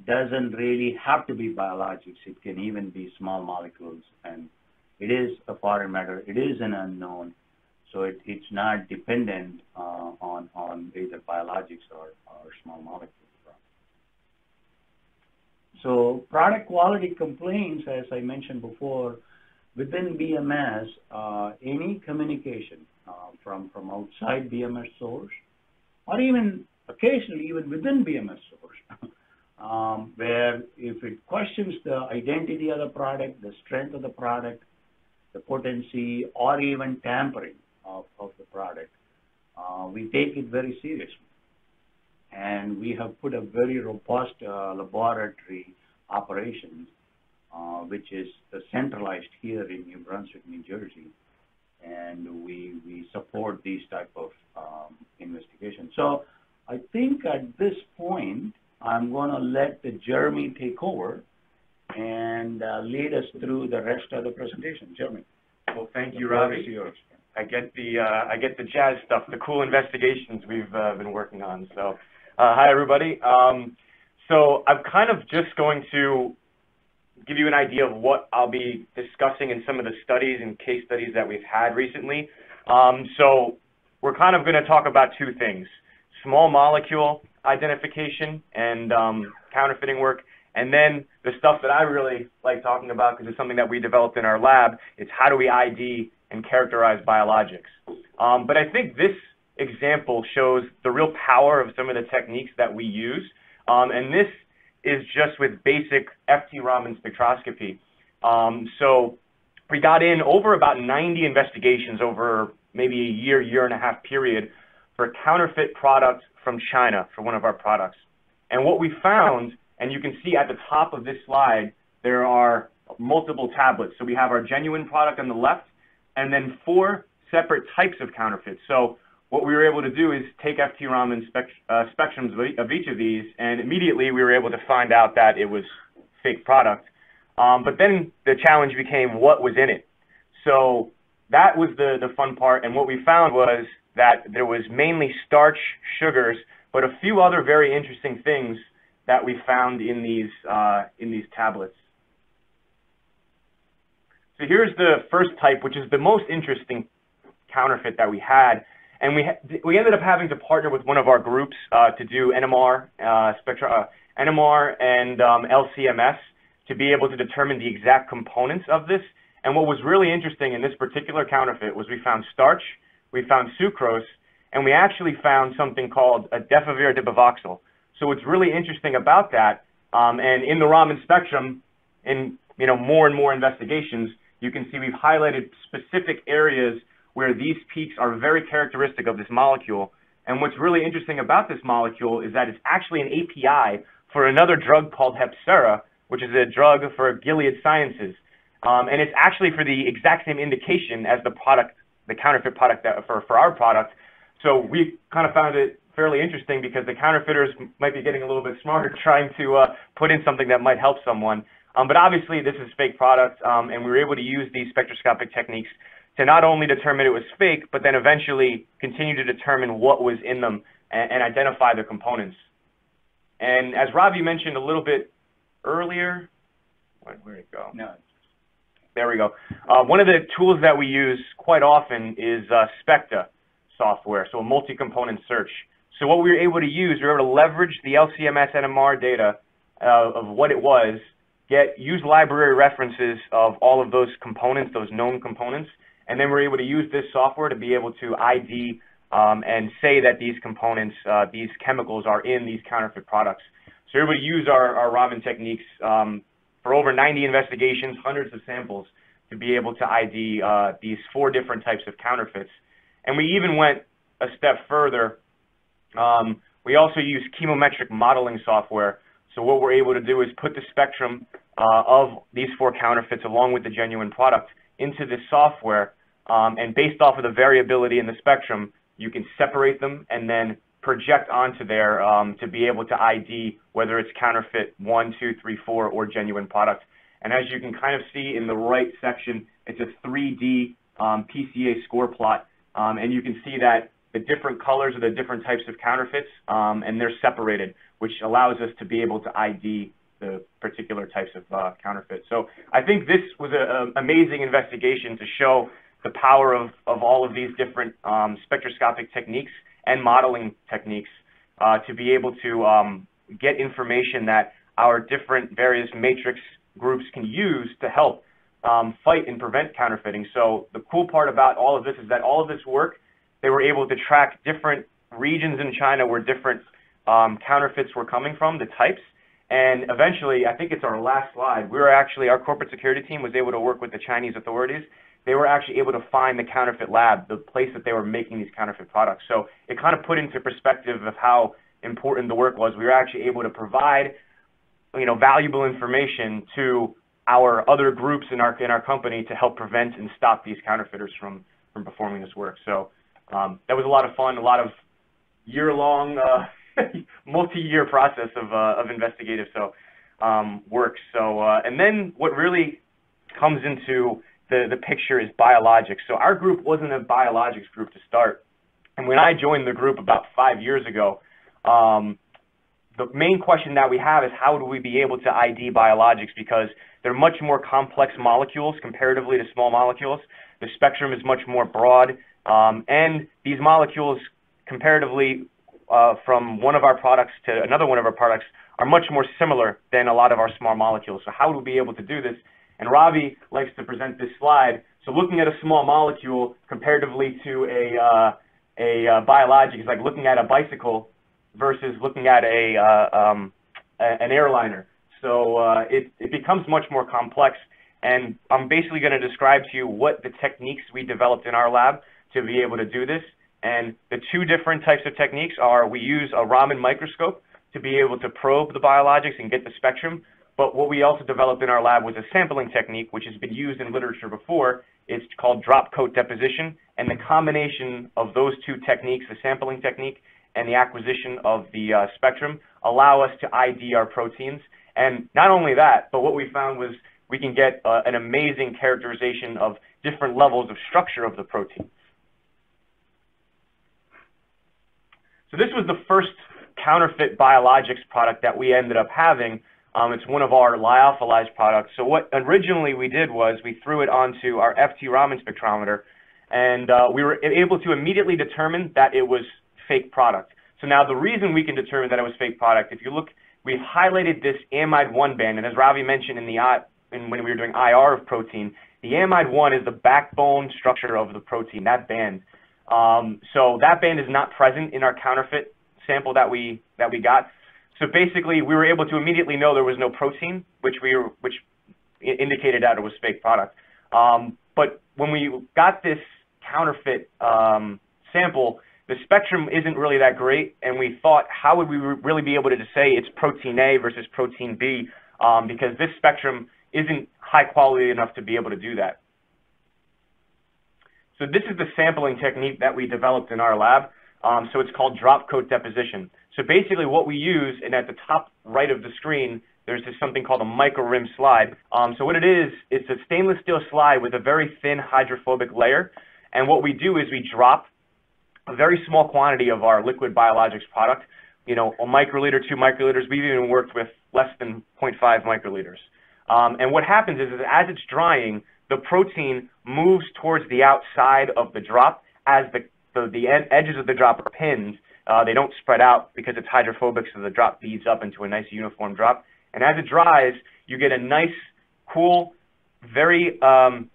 doesn't really have to be biologics. It can even be small molecules, and it is a foreign matter. It is an unknown, so it's not dependent on either biologics or small molecules. So product quality complaints, as I mentioned before, within BMS, any communication from outside BMS source, or even occasionally even within BMS source, where if it questions the identity of the product, the strength of the product, the potency, or even tampering of the product, we take it very seriously. And we have put a very robust laboratory operations, which is centralized here in New Brunswick, New Jersey. support these type of investigations. So I think at this point, I'm going to let Jeremy take over and lead us through the rest of the presentation. Jeremy. Well, thank you, Ravi. I get the jazz stuff, the cool investigations we've been working on. So, hi everybody. So I'm kind of just going to give you an idea of what I'll be discussing in some of the studies and case studies that we've had recently. So we're kind of going to talk about two things: small molecule identification and counterfeiting work. And then the stuff that I really like talking about, because it's something that we developed in our lab, is how do we ID and characterize biologics. But I think this example shows the real power of some of the techniques that we use. And this is just with basic FT Raman spectroscopy. So we got in over about 90 investigations over maybe a year and a half period for a counterfeit product from China for one of our products. And what we found, and you can see at the top of this slide, there are multiple tablets. So we have our genuine product on the left, and then 4 separate types of counterfeits. So what we were able to do is take FT Raman spectrums of each of these, and immediately we were able to find out that it was fake product. But then the challenge became what was in it. So that was the fun part, and what we found was that there was mainly starch, sugars, but a few other very interesting things that we found in these tablets. So here's the first type, which is the most interesting counterfeit that we had, and we ended up having to partner with one of our groups to do NMR, NMR and LCMS to be able to determine the exact components of this. And what was really interesting in this particular counterfeit was we found starch, we found sucrose, and we actually found something called a defavir dibivoxyl. So what's really interesting about that, and in the Raman spectrum, in more and more investigations, you can see we've highlighted specific areas where these peaks are very characteristic of this molecule. And what's really interesting about this molecule is that it's actually an API for another drug called Hepcera, which is a drug for Gilead Sciences. And it's actually for the exact same indication as the product, the counterfeit product that for our product. So we kind of found it fairly interesting because the counterfeiters might be getting a little bit smarter trying to put in something that might help someone. But obviously this is fake product, and we were able to use these spectroscopic techniques to not only determine it was fake, but then eventually continue to determine what was in them and identify the components. And as Ravi mentioned a little bit earlier, where'd it go? No. There we go. One of the tools that we use quite often is Specta Software, so a multi-component search. So what we were able to use, we were able to leverage the LCMS NMR data of what it was, use library references of all of those components, those known components, and then we're able to use this software to be able to ID and say that these components, these chemicals are in these counterfeit products. So we're able to use our Raman techniques for over 90 investigations, hundreds of samples, to be able to ID these 4 different types of counterfeits. And we even went a step further. We also use chemometric modeling software. So what we're able to do is put the spectrum of these 4 counterfeits along with the genuine product into this software, and based off of the variability in the spectrum, you can separate them and then project onto there to be able to ID whether it's counterfeit 1, 2, 3, 4 or genuine product. And as you can kind of see in the right section, it's a 3D PCA score plot, and you can see that the different colors are the different types of counterfeits, and they're separated, which allows us to be able to ID the particular types of counterfeits. So I think this was an amazing investigation to show the power of all of these different spectroscopic techniques and modeling techniques to be able to get information that our different various matrix groups can use to help fight and prevent counterfeiting. So the cool part about all of this is that all of this work, they were able to track different regions in China where different counterfeits were coming from, the types. And eventually, I think it's our last slide, our corporate security team was able to work with the Chinese authorities. They were actually able to find the counterfeit lab, the place that they were making these counterfeit products. So it kind of put into perspective of how important the work was. We were actually able to provide, valuable information to our other groups in our company to help prevent and stop these counterfeiters from performing this work. So that was a lot of fun, a lot of year-long, multi-year process of investigative work. And then what really comes into the picture is biologics. So our group wasn't a biologics group to start. And when I joined the group about 5 years ago, the main question that we have is how do we be able to ID biologics, because they're much more complex molecules comparatively to small molecules. The spectrum is much more broad, and these molecules comparatively from one of our products to another one of our products are much more similar than a lot of our small molecules. So how do we be able to do this? And Ravi likes to present this slide. So looking at a small molecule comparatively to a biologic is like looking at a bicycle versus looking at an airliner. So it becomes much more complex. And I'm basically going to describe to you what the techniques we developed in our lab to be able to do this. And the two different types of techniques are we use a Raman microscope to be able to probe the biologics and get the spectrum. But what we also developed in our lab was a sampling technique, which has been used in literature before. It's called drop coat deposition. And the combination of those two techniques, the sampling technique and the acquisition of the spectrum, allow us to ID our proteins. And not only that, but what we found was we can get an amazing characterization of different levels of structure of the protein. So this was the first counterfeit biologics product that we ended up having. It's one of our lyophilized products. So what originally we did was we threw it onto our FT Raman spectrometer, and we were able to immediately determine that it was fake product. So now the reason we can determine that it was fake product, if you look, we've highlighted this amide 1 band, and as Ravi mentioned when we were doing IR of protein, the amide 1 is the backbone structure of the protein, that band. So that band is not present in our counterfeit sample that we got. So basically, we were able to immediately know there was no protein, which indicated that it was fake product. But when we got this counterfeit sample, the spectrum isn't really that great, and we thought, how would we really be able to say it's protein A versus protein B, because this spectrum isn't high quality enough to be able to do that. So this is the sampling technique that we developed in our lab. So it's called drop coat deposition. So basically what we use, and at the top right of the screen, there's something called a micro rim slide. So what it is, it's a stainless steel slide with a very thin hydrophobic layer. And what we do is we drop a very small quantity of our liquid biologics product, a microliter, 2 microliters. We've even worked with less than 0.5 microliters. And what happens is as it's drying, the protein moves towards the outside of the drop as the edges of the drop are pinned. They don't spread out because it's hydrophobic, so the drop beads up into a nice uniform drop. And as it dries, you get a nice, cool, very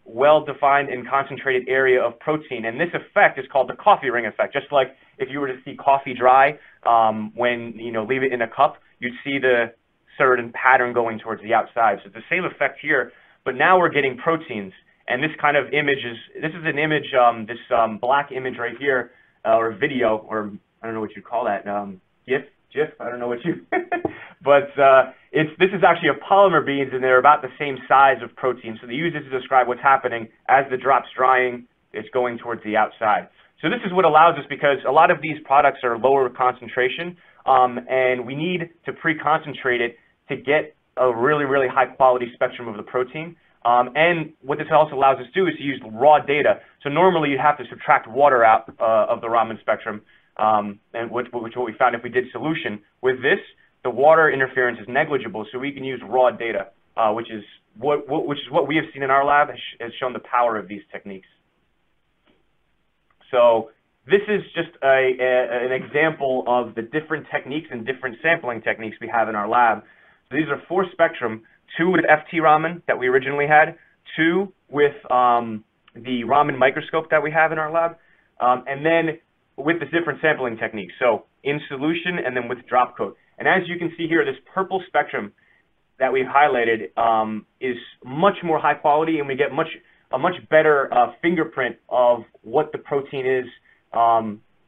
well-defined and concentrated area of protein. And this effect is called the coffee ring effect. Just like if you were to see coffee dry, when leave it in a cup, you'd see the certain pattern going towards the outside. So it's the same effect here, but now we're getting proteins. And this kind of image this is an image, this black image right here, or video, or I don't know what you call that, GIF, I don't know what you, but this is actually a polymer beads, and they're about the same size of protein. So they use this to describe what's happening as the drop's drying, it's going towards the outside. So this is what allows us, because a lot of these products are lower concentration, and we need to pre-concentrate it to get a really, really high quality spectrum of the protein. And what this also allows us to do is to use raw data. So normally you have to subtract water out of the Raman spectrum, and which what we found if we did solution. With this, the water interference is negligible, so we can use raw data, which is what we have seen in our lab, has shown the power of these techniques. So this is just an example of the different techniques and different sampling techniques we have in our lab. So these are 4 spectrum, 2 with FT Raman that we originally had, 2 with the Raman microscope that we have in our lab, and then with the different sampling techniques. So in solution and then with drop coat. And as you can see here, this purple spectrum that we've highlighted is much more high quality, and we get a much better fingerprint of what the protein is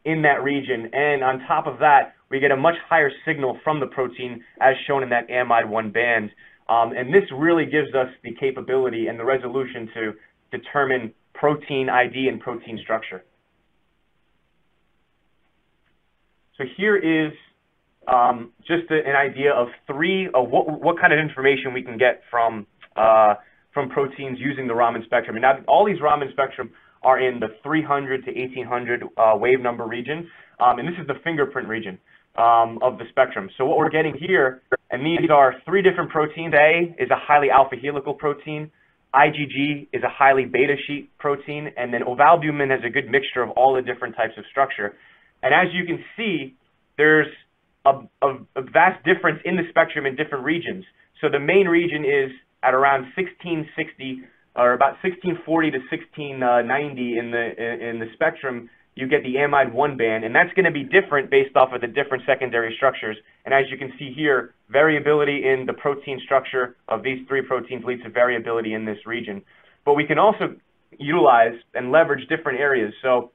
in that region. And on top of that, we get a much higher signal from the protein as shown in that amide 1 band. And this really gives us the capability and the resolution to determine protein ID and protein structure. So here is just an idea of what kind of information we can get from proteins using the Raman spectrum. And now all these Raman spectrum are in the 300 to 1800 wave number region, and this is the fingerprint region of the spectrum. So what we're getting here, and these are 3 different proteins. A is a highly alpha helical protein, IgG is a highly beta sheet protein, and then ovalbumin has a good mixture of all the different types of structure. And as you can see, there's a vast difference in the spectrum in different regions. So the main region is at around 1660, or about 1640 to 1690 in the spectrum. You get the amide 1 band, and that's going to be different based off of the different secondary structures. And as you can see here, variability in the protein structure of these 3 proteins leads to variability in this region. But we can also utilize and leverage different areas. So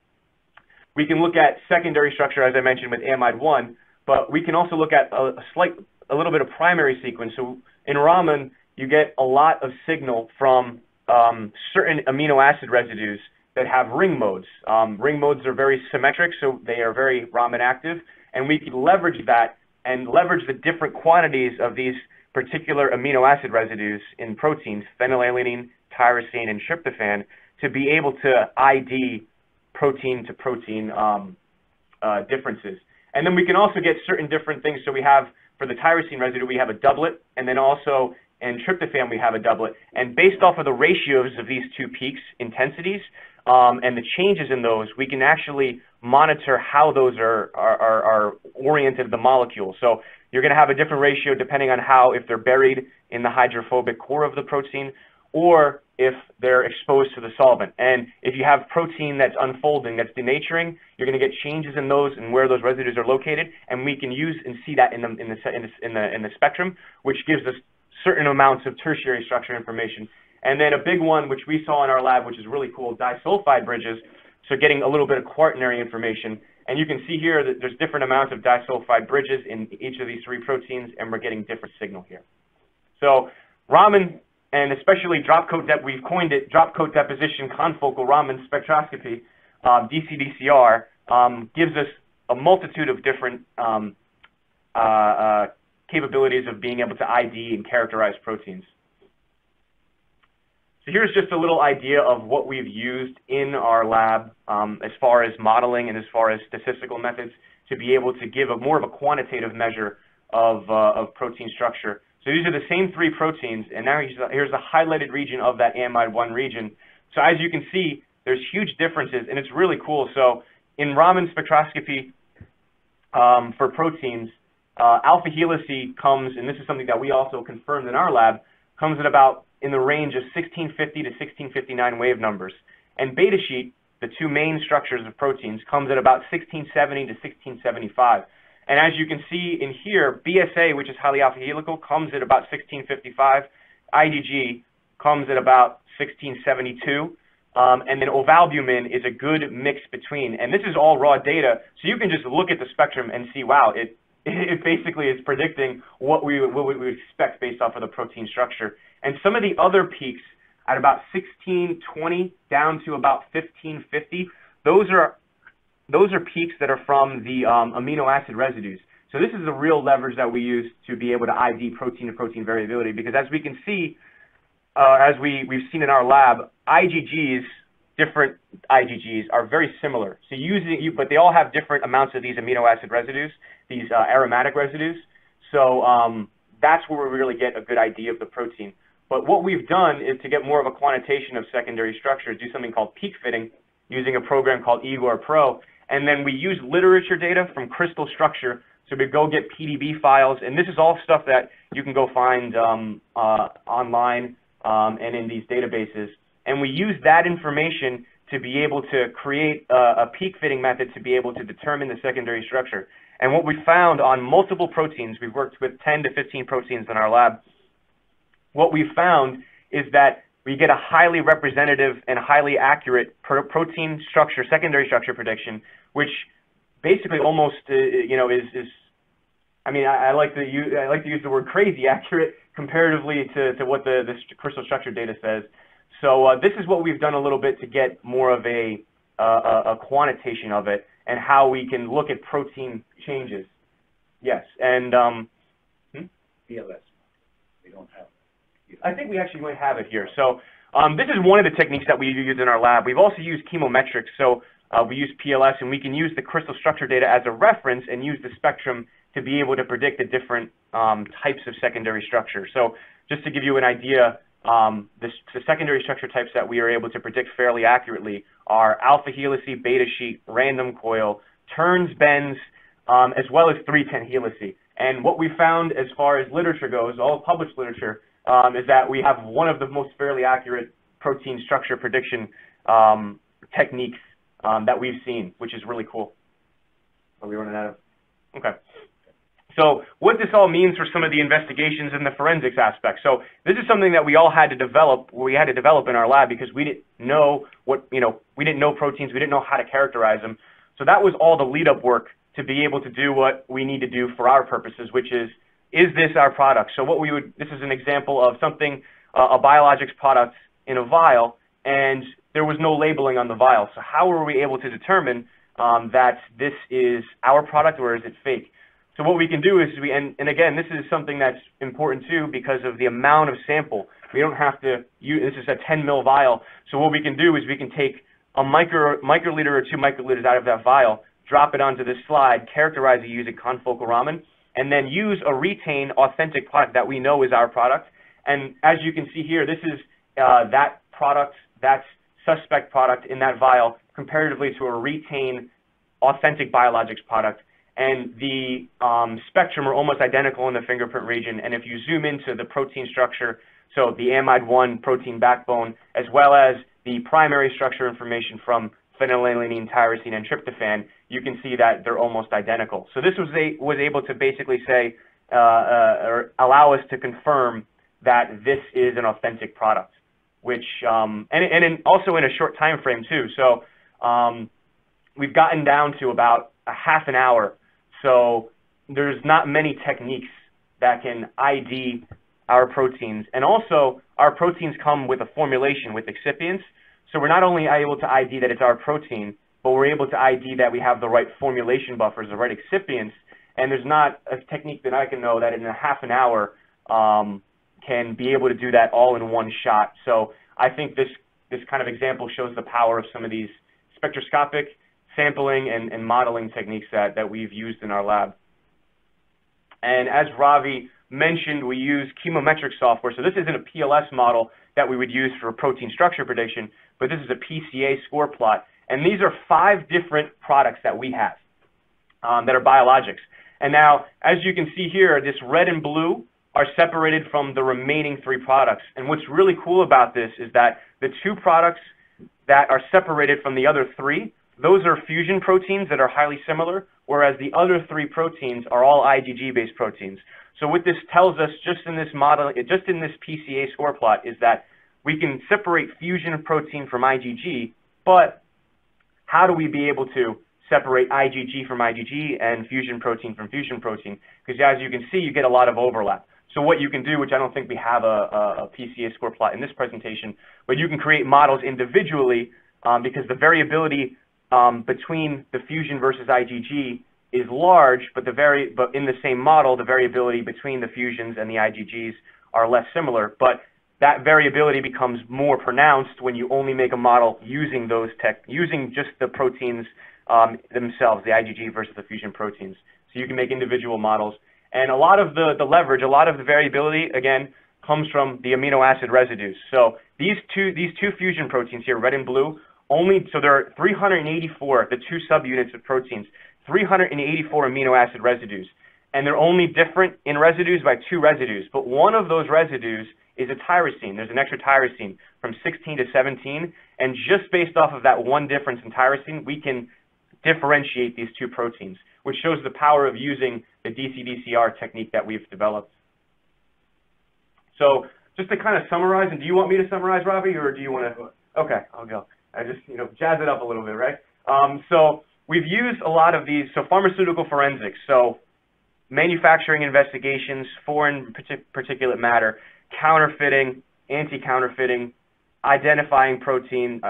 we can look at secondary structure, as I mentioned, with amide 1, but we can also look at a little bit of primary sequence. So in Raman, you get a lot of signal from certain amino acid residues that have ring modes. Ring modes are very symmetric, so they are very Raman active, and we can leverage that and leverage the different quantities of these particular amino acid residues in proteins, phenylalanine, tyrosine, and tryptophan, to be able to ID protein to protein differences. And then we can also get certain different things. So we have, for the tyrosine residue, we have a doublet, and then also in tryptophan we have a doublet. And based off of the ratios of these 2 peaks, intensities, and the changes in those, we can actually monitor how those are oriented the molecule. So you're going to have a different ratio depending on if they're buried in the hydrophobic core of the protein, or if they're exposed to the solvent. And if you have protein that's unfolding, that's denaturing, you're going to get changes in those and where those residues are located, and we can use and see that in the spectrum, which gives us certain amounts of tertiary structure information. And then a big one, which we saw in our lab, which is really cool, disulfide bridges, so getting a little bit of quaternary information. And you can see here that there's different amounts of disulfide bridges in each of these 3 proteins, and we're getting different signal here. So Raman, and especially we've coined it dropcoat deposition confocal Raman spectroscopy, DCDCR, gives us a multitude of different capabilities of being able to ID and characterize proteins. So here's just a little idea of what we've used in our lab as far as modeling and as far as statistical methods to be able to give more of a quantitative measure of protein structure. So these are the same 3 proteins, and now here's a highlighted region of that amide 1 region. So as you can see, there's huge differences, and it's really cool. So in Raman spectroscopy for proteins, alpha helice comes, and this is something that we also confirmed in our lab, comes at about in the range of 1650 to 1659 wave numbers. And beta sheet, the 2 main structures of proteins, comes at about 1670 to 1675. And as you can see in here, BSA, which is highly alpha helical, comes at about 1655. IgG comes at about 1672. And then ovalbumin is a good mix between. And this is all raw data, so you can just look at the spectrum and see, wow, it basically is predicting what we would expect based off of the protein structure. And some of the other peaks at about 1620 down to about 1550, those are peaks that are from the amino acid residues. So this is the real leverage that we use to be able to ID protein to protein variability, because as we can see, as we've seen in our lab, different IgGs are very similar. So but they all have different amounts of these amino acid residues, these aromatic residues. So that's where we really get a good idea of the protein. But what we've done is to get more of a quantitation of secondary structures, do something called peak fitting using a program called Igor Pro. And then we use literature data from crystal structure. So we go get PDB files, and this is all stuff that you can go find online and in these databases. And we use that information to be able to create a peak fitting method to be able to determine the secondary structure. And what we found on multiple proteins, we've worked with 10 to 15 proteins in our lab, what we found is that we get a highly representative and highly accurate protein structure, secondary structure prediction, which basically almost, is I mean, I like to use the word crazy accurate comparatively to what the crystal structure data says. So this is what we've done a little bit to get more of a a quantitation of it and how we can look at protein changes. Yes, and PLS. We don't have it. I think we actually might have it here. So this is one of the techniques that we use in our lab. We've also used chemometrics. So we use PLS, and we can use the crystal structure data as a reference and use the spectrum to be able to predict the different types of secondary structure. So just to give you an idea, the secondary structure types that we are able to predict fairly accurately are alpha helice, beta sheet, random coil, turns, bends, as well as 310 helice. And what we found as far as literature goes, all published literature, is that we have one of the most fairly accurate protein structure prediction techniques that we've seen, which is really cool. Are we running out of? Okay. So what this all means for some of the investigations in the forensics aspect. So this is something that we all had to develop. We had to develop in our lab because we didn't know what, we didn't know proteins. We didn't know how to characterize them. So that was all the lead-up work to be able to do what we need to do for our purposes, which is this our product? So what we would, this is an example of something, a biologics product in a vial, and there was no labeling on the vial. So how were we able to determine that this is our product or is it fake? So what we can do is and again, this is something that's important too because of the amount of sample. We don't have to use, this is a 10 ml vial. So what we can do is we can take a microliter or 2 microliters out of that vial, drop it onto this slide, characterize it using Confocal Raman, and then use a retained authentic product that we know is our product. And as you can see here, this is that product, that suspect product in that vial comparatively to a retained authentic biologics product. And the spectrum are almost identical in the fingerprint region. And if you zoom into the protein structure, so the amide 1 protein backbone, as well as the primary structure information from phenylalanine, tyrosine, and tryptophan, you can see that they're almost identical. So this was able to basically say, or allow us to confirm that this is an authentic product, which, also in a short time frame too. So we've gotten down to about a half an hour. So there's not many techniques that can ID our proteins. And also, our proteins come with a formulation with excipients. So we're not only able to ID that it's our protein, but we're able to ID that we have the right formulation buffers, the right excipients. And there's not a technique that I can know that in a half an hour can be able to do that all in one shot. So I think this kind of example shows the power of some of these spectroscopic sampling and modeling techniques that we've used in our lab. And as Ravi mentioned, we use chemometric software. So this isn't a PLS model that we would use for protein structure prediction, but this is a PCA score plot. And these are 5 different products that we have that are biologics. And now, as you can see here, this red and blue are separated from the remaining 3 products. And what's really cool about this is that the 2 products that are separated from the other 3, those are fusion proteins that are highly similar, whereas the other 3 proteins are all IgG-based proteins. So what this tells us just in this model, just in this PCA score plot, is that we can separate fusion protein from IgG, but how do we be able to separate IgG from IgG and fusion protein from fusion protein? Because as you can see, you get a lot of overlap. So what you can do, which I don't think we have a PCA score plot in this presentation, but you can create models individually because the variability between the fusion versus IgG is large, but in the same model, the variability between the fusions and the IgGs are less similar. But that variability becomes more pronounced when you only make a model using using just the proteins themselves, the IgG versus the fusion proteins. So you can make individual models. And a lot of the leverage, a lot of the variability, again, comes from the amino acid residues. So these two fusion proteins here, red and blue, so there are 384, the 2 subunits of proteins, 384 amino acid residues. And they're only different in residues by 2 residues. But one of those residues is a tyrosine. There's an extra tyrosine from 16 to 17. And just based off of that one difference in tyrosine, we can differentiate these 2 proteins, which shows the power of using the DC-DCR technique that we've developed. So just to kind of summarize, and do you want me to summarize, Ravi, or do you want to? Okay, I'll go. I just, jazz it up a little bit, right? So we've used a lot of these, so pharmaceutical forensics, so manufacturing investigations, foreign particulate matter, counterfeiting, anti-counterfeiting, identifying proteins.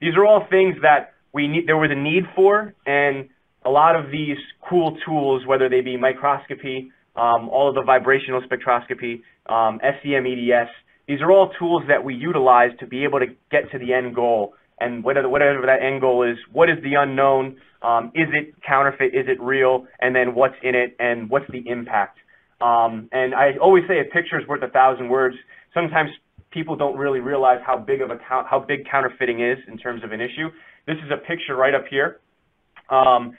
These are all things that there was a need for, and a lot of these cool tools, whether they be microscopy, all of the vibrational spectroscopy, SEM-EDS, these are all tools that we utilize to be able to get to the end goal. And whatever that end goal is, what is the unknown? Is it counterfeit? Is it real? And then what's in it? And what's the impact? And I always say a picture is worth 1,000 words. Sometimes people don't really realize how big counterfeiting is in terms of an issue. This is a picture right up here I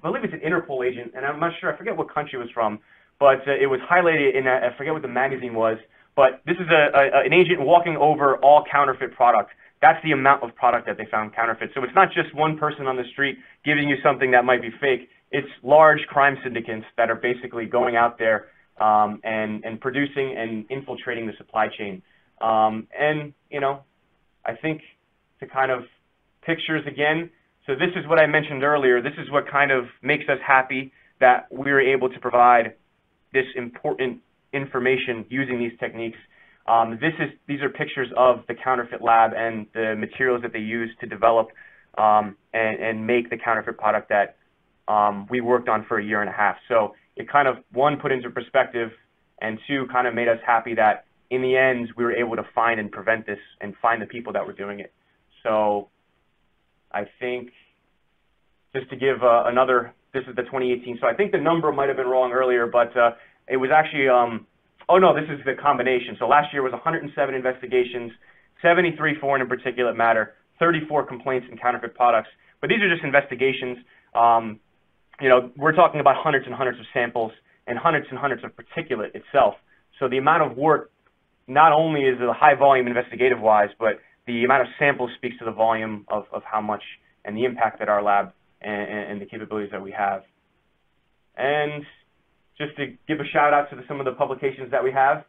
believe it's an Interpol agent, and I'm not sure, I forget what country it was from, but it was highlighted in I forget what the magazine was, but this is an agent walking over all counterfeit product. That's the amount of product that they found counterfeit. So it's not just one person on the street giving you something that might be fake. It's large crime syndicates that are basically going out there and producing and infiltrating the supply chain. And, you know, I think to kind of pictures again, so this is what I mentioned earlier. This is what kind of makes us happy that we're able to provide this important information using these techniques. These are pictures of the counterfeit lab and the materials that they use to develop and make the counterfeit product that we worked on for 1.5 years. So it kind of, one, put into perspective, and two, kind of made us happy that in the end we were able to find and prevent this and find the people that were doing it. So I think, just to give this is the 2018, so I think the number might have been wrong earlier, but it was actually, oh no, this is the combination. So last year was 107 investigations, 73 foreign and particulate matter, 34 complaints in counterfeit products. But these are just investigations. You know, we're talking about hundreds and hundreds of samples and hundreds of particulate itself. So the amount of work, not only is it a high volume investigative-wise, but the amount of samples speaks to the volume of how much and the impact that our lab and the capabilities that we have. And just to give a shout out to some of the publications that we have,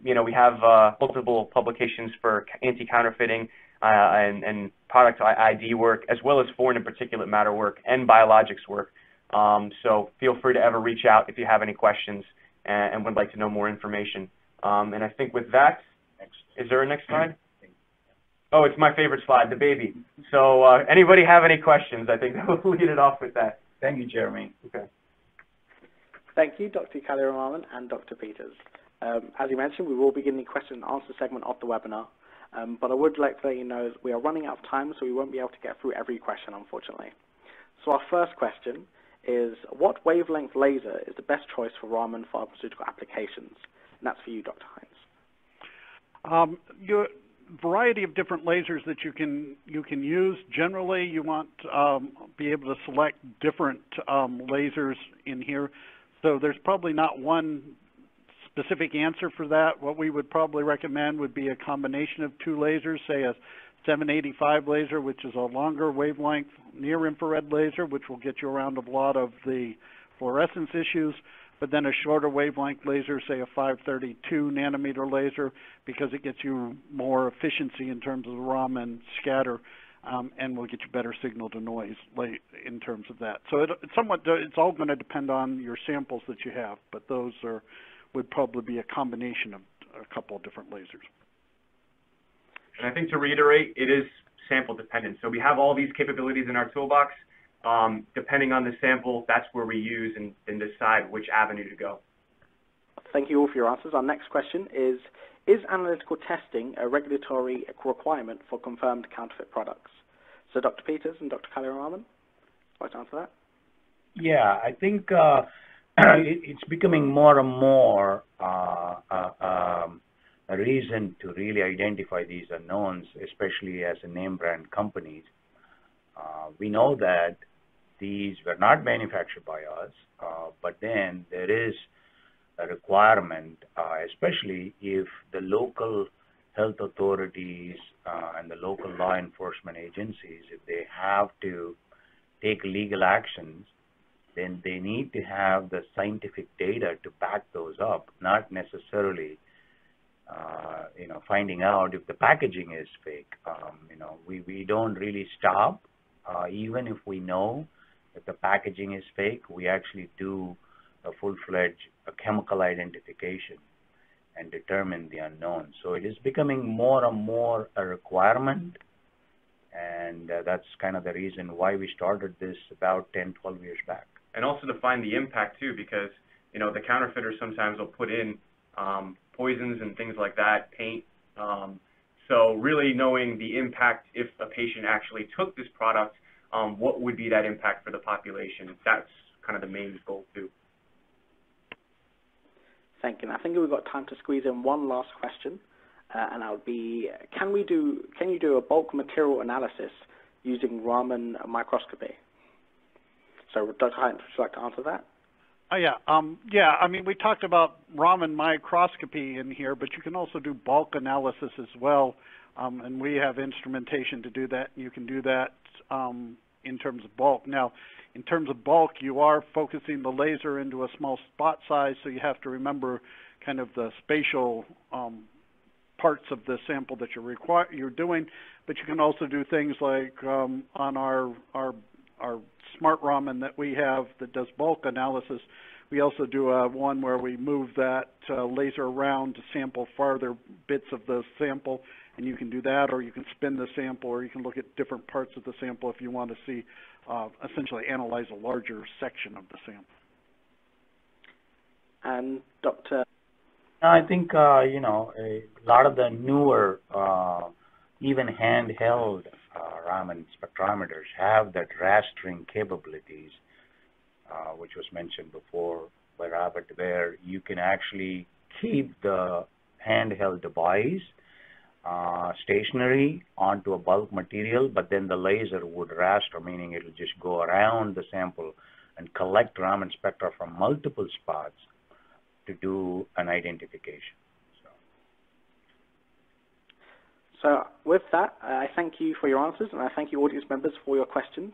you know, we have multiple publications for anti-counterfeiting and product ID work, as well as foreign and particulate matter work and biologics work. So feel free to ever reach out if you have any questions and would like to know more information. And I think with that, is there a next slide? Oh, it's my favorite slide, the baby. So anybody have any questions? I think we'll lead it off with that. Thank you, Jeremy. Okay. Thank you, Dr. Kalyanaraman and Dr. Peters. As you mentioned, we will begin the question and answer segment of the webinar, but I would like to let you know that we are running out of time, so we won't be able to get through every question, unfortunately. So our first question is, what wavelength laser is the best choice for Raman pharmaceutical applications? And that's for you, Dr. Heintz. Your variety of different lasers that you can use. Generally, you want to be able to select different lasers in here. So there's probably not one specific answer for that. What we would probably recommend would be a combination of two lasers, say a 785 laser, which is a longer wavelength near-infrared laser, which will get you around a lot of the fluorescence issues, but then a shorter wavelength laser, say a 532 nanometer laser, because it gets you more efficiency in terms of the Raman scatter, and will get you better signal to noise in terms of that. So it's all going to depend on your samples that you have, but those would probably be a combination of a couple of different lasers. And I think to reiterate, it is sample dependent. So we have all these capabilities in our toolbox. Depending on the sample, that's where we use and decide which avenue to go. Thank you all for your answers. Our next question is analytical testing a regulatory requirement for confirmed counterfeit products? So Dr. Peters and Dr. Kalyanaraman, would you like to answer that? Yeah, I think it's becoming more and more a reason to really identify these unknowns, especially as a name brand companies. We know that these were not manufactured by us, but then there is a requirement, especially if the local health authorities and the local law enforcement agencies, if they have to take legal actions, then they need to have the scientific data to back those up, not necessarily finding out if the packaging is fake. We don't really stop. Even if we know that the packaging is fake, we actually do a full-fledged chemical identification. and determine the unknown. So it is becoming more and more a requirement, and that's kind of the reason why we started this about 10, 12 years back. And also to find the impact too, because the counterfeiters sometimes will put in poisons and things like that, paint. So really knowing the impact if a patient actually took this product, what would be that impact for the population? That's kind of the main goal too. Thank you. And I think we've got time to squeeze in one last question, and that would be: can you do a bulk material analysis using Raman microscopy? So, Dr. Heintz, would you like to answer that? Yeah. I mean, we talked about Raman microscopy in here, but you can also do bulk analysis as well, and we have instrumentation to do that. You can do that in terms of bulk. Now, in terms of bulk, you are focusing the laser into a small spot size, so you have to remember kind of the spatial parts of the sample that you're doing. But you can also do things like on our smart Raman that we have that does bulk analysis. We also do one where we move that laser around to sample farther bits of the sample, and you can do that, or you can spin the sample, or you can look at different parts of the sample if you want to see, essentially analyze a larger section of the sample. And Dr. I think, a lot of the newer, even handheld Raman spectrometers have that rastering capabilities, which was mentioned before by Robert, where you can actually keep the handheld device stationary onto a bulk material, but then the laser would raster, meaning it will just go around the sample and collect Raman spectra from multiple spots to do an identification. So with that, I thank you for your answers, and I thank you, audience members, for your questions.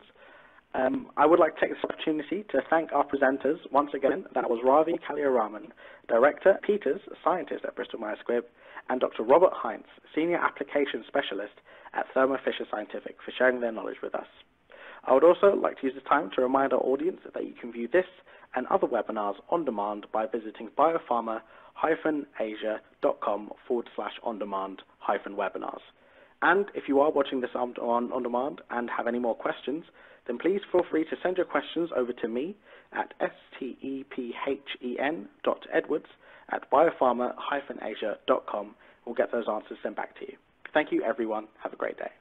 I would like to take this opportunity to thank our presenters once again. That was Ravi Kalyanaraman, Director Peters, Scientist at Bristol-Myers Squibb, and Dr. Robert Heintz, Senior Application Specialist at Thermo Fisher Scientific, for sharing their knowledge with us. I would also like to use this time to remind our audience that you can view this and other webinars on demand by visiting biopharma-asia.com/on-demand-webinars. And if you are watching this on demand and have any more questions, then please feel free to send your questions over to me at stephen.edwards@biopharma-asia.com. We'll get those answers sent back to you. Thank you, everyone. Have a great day.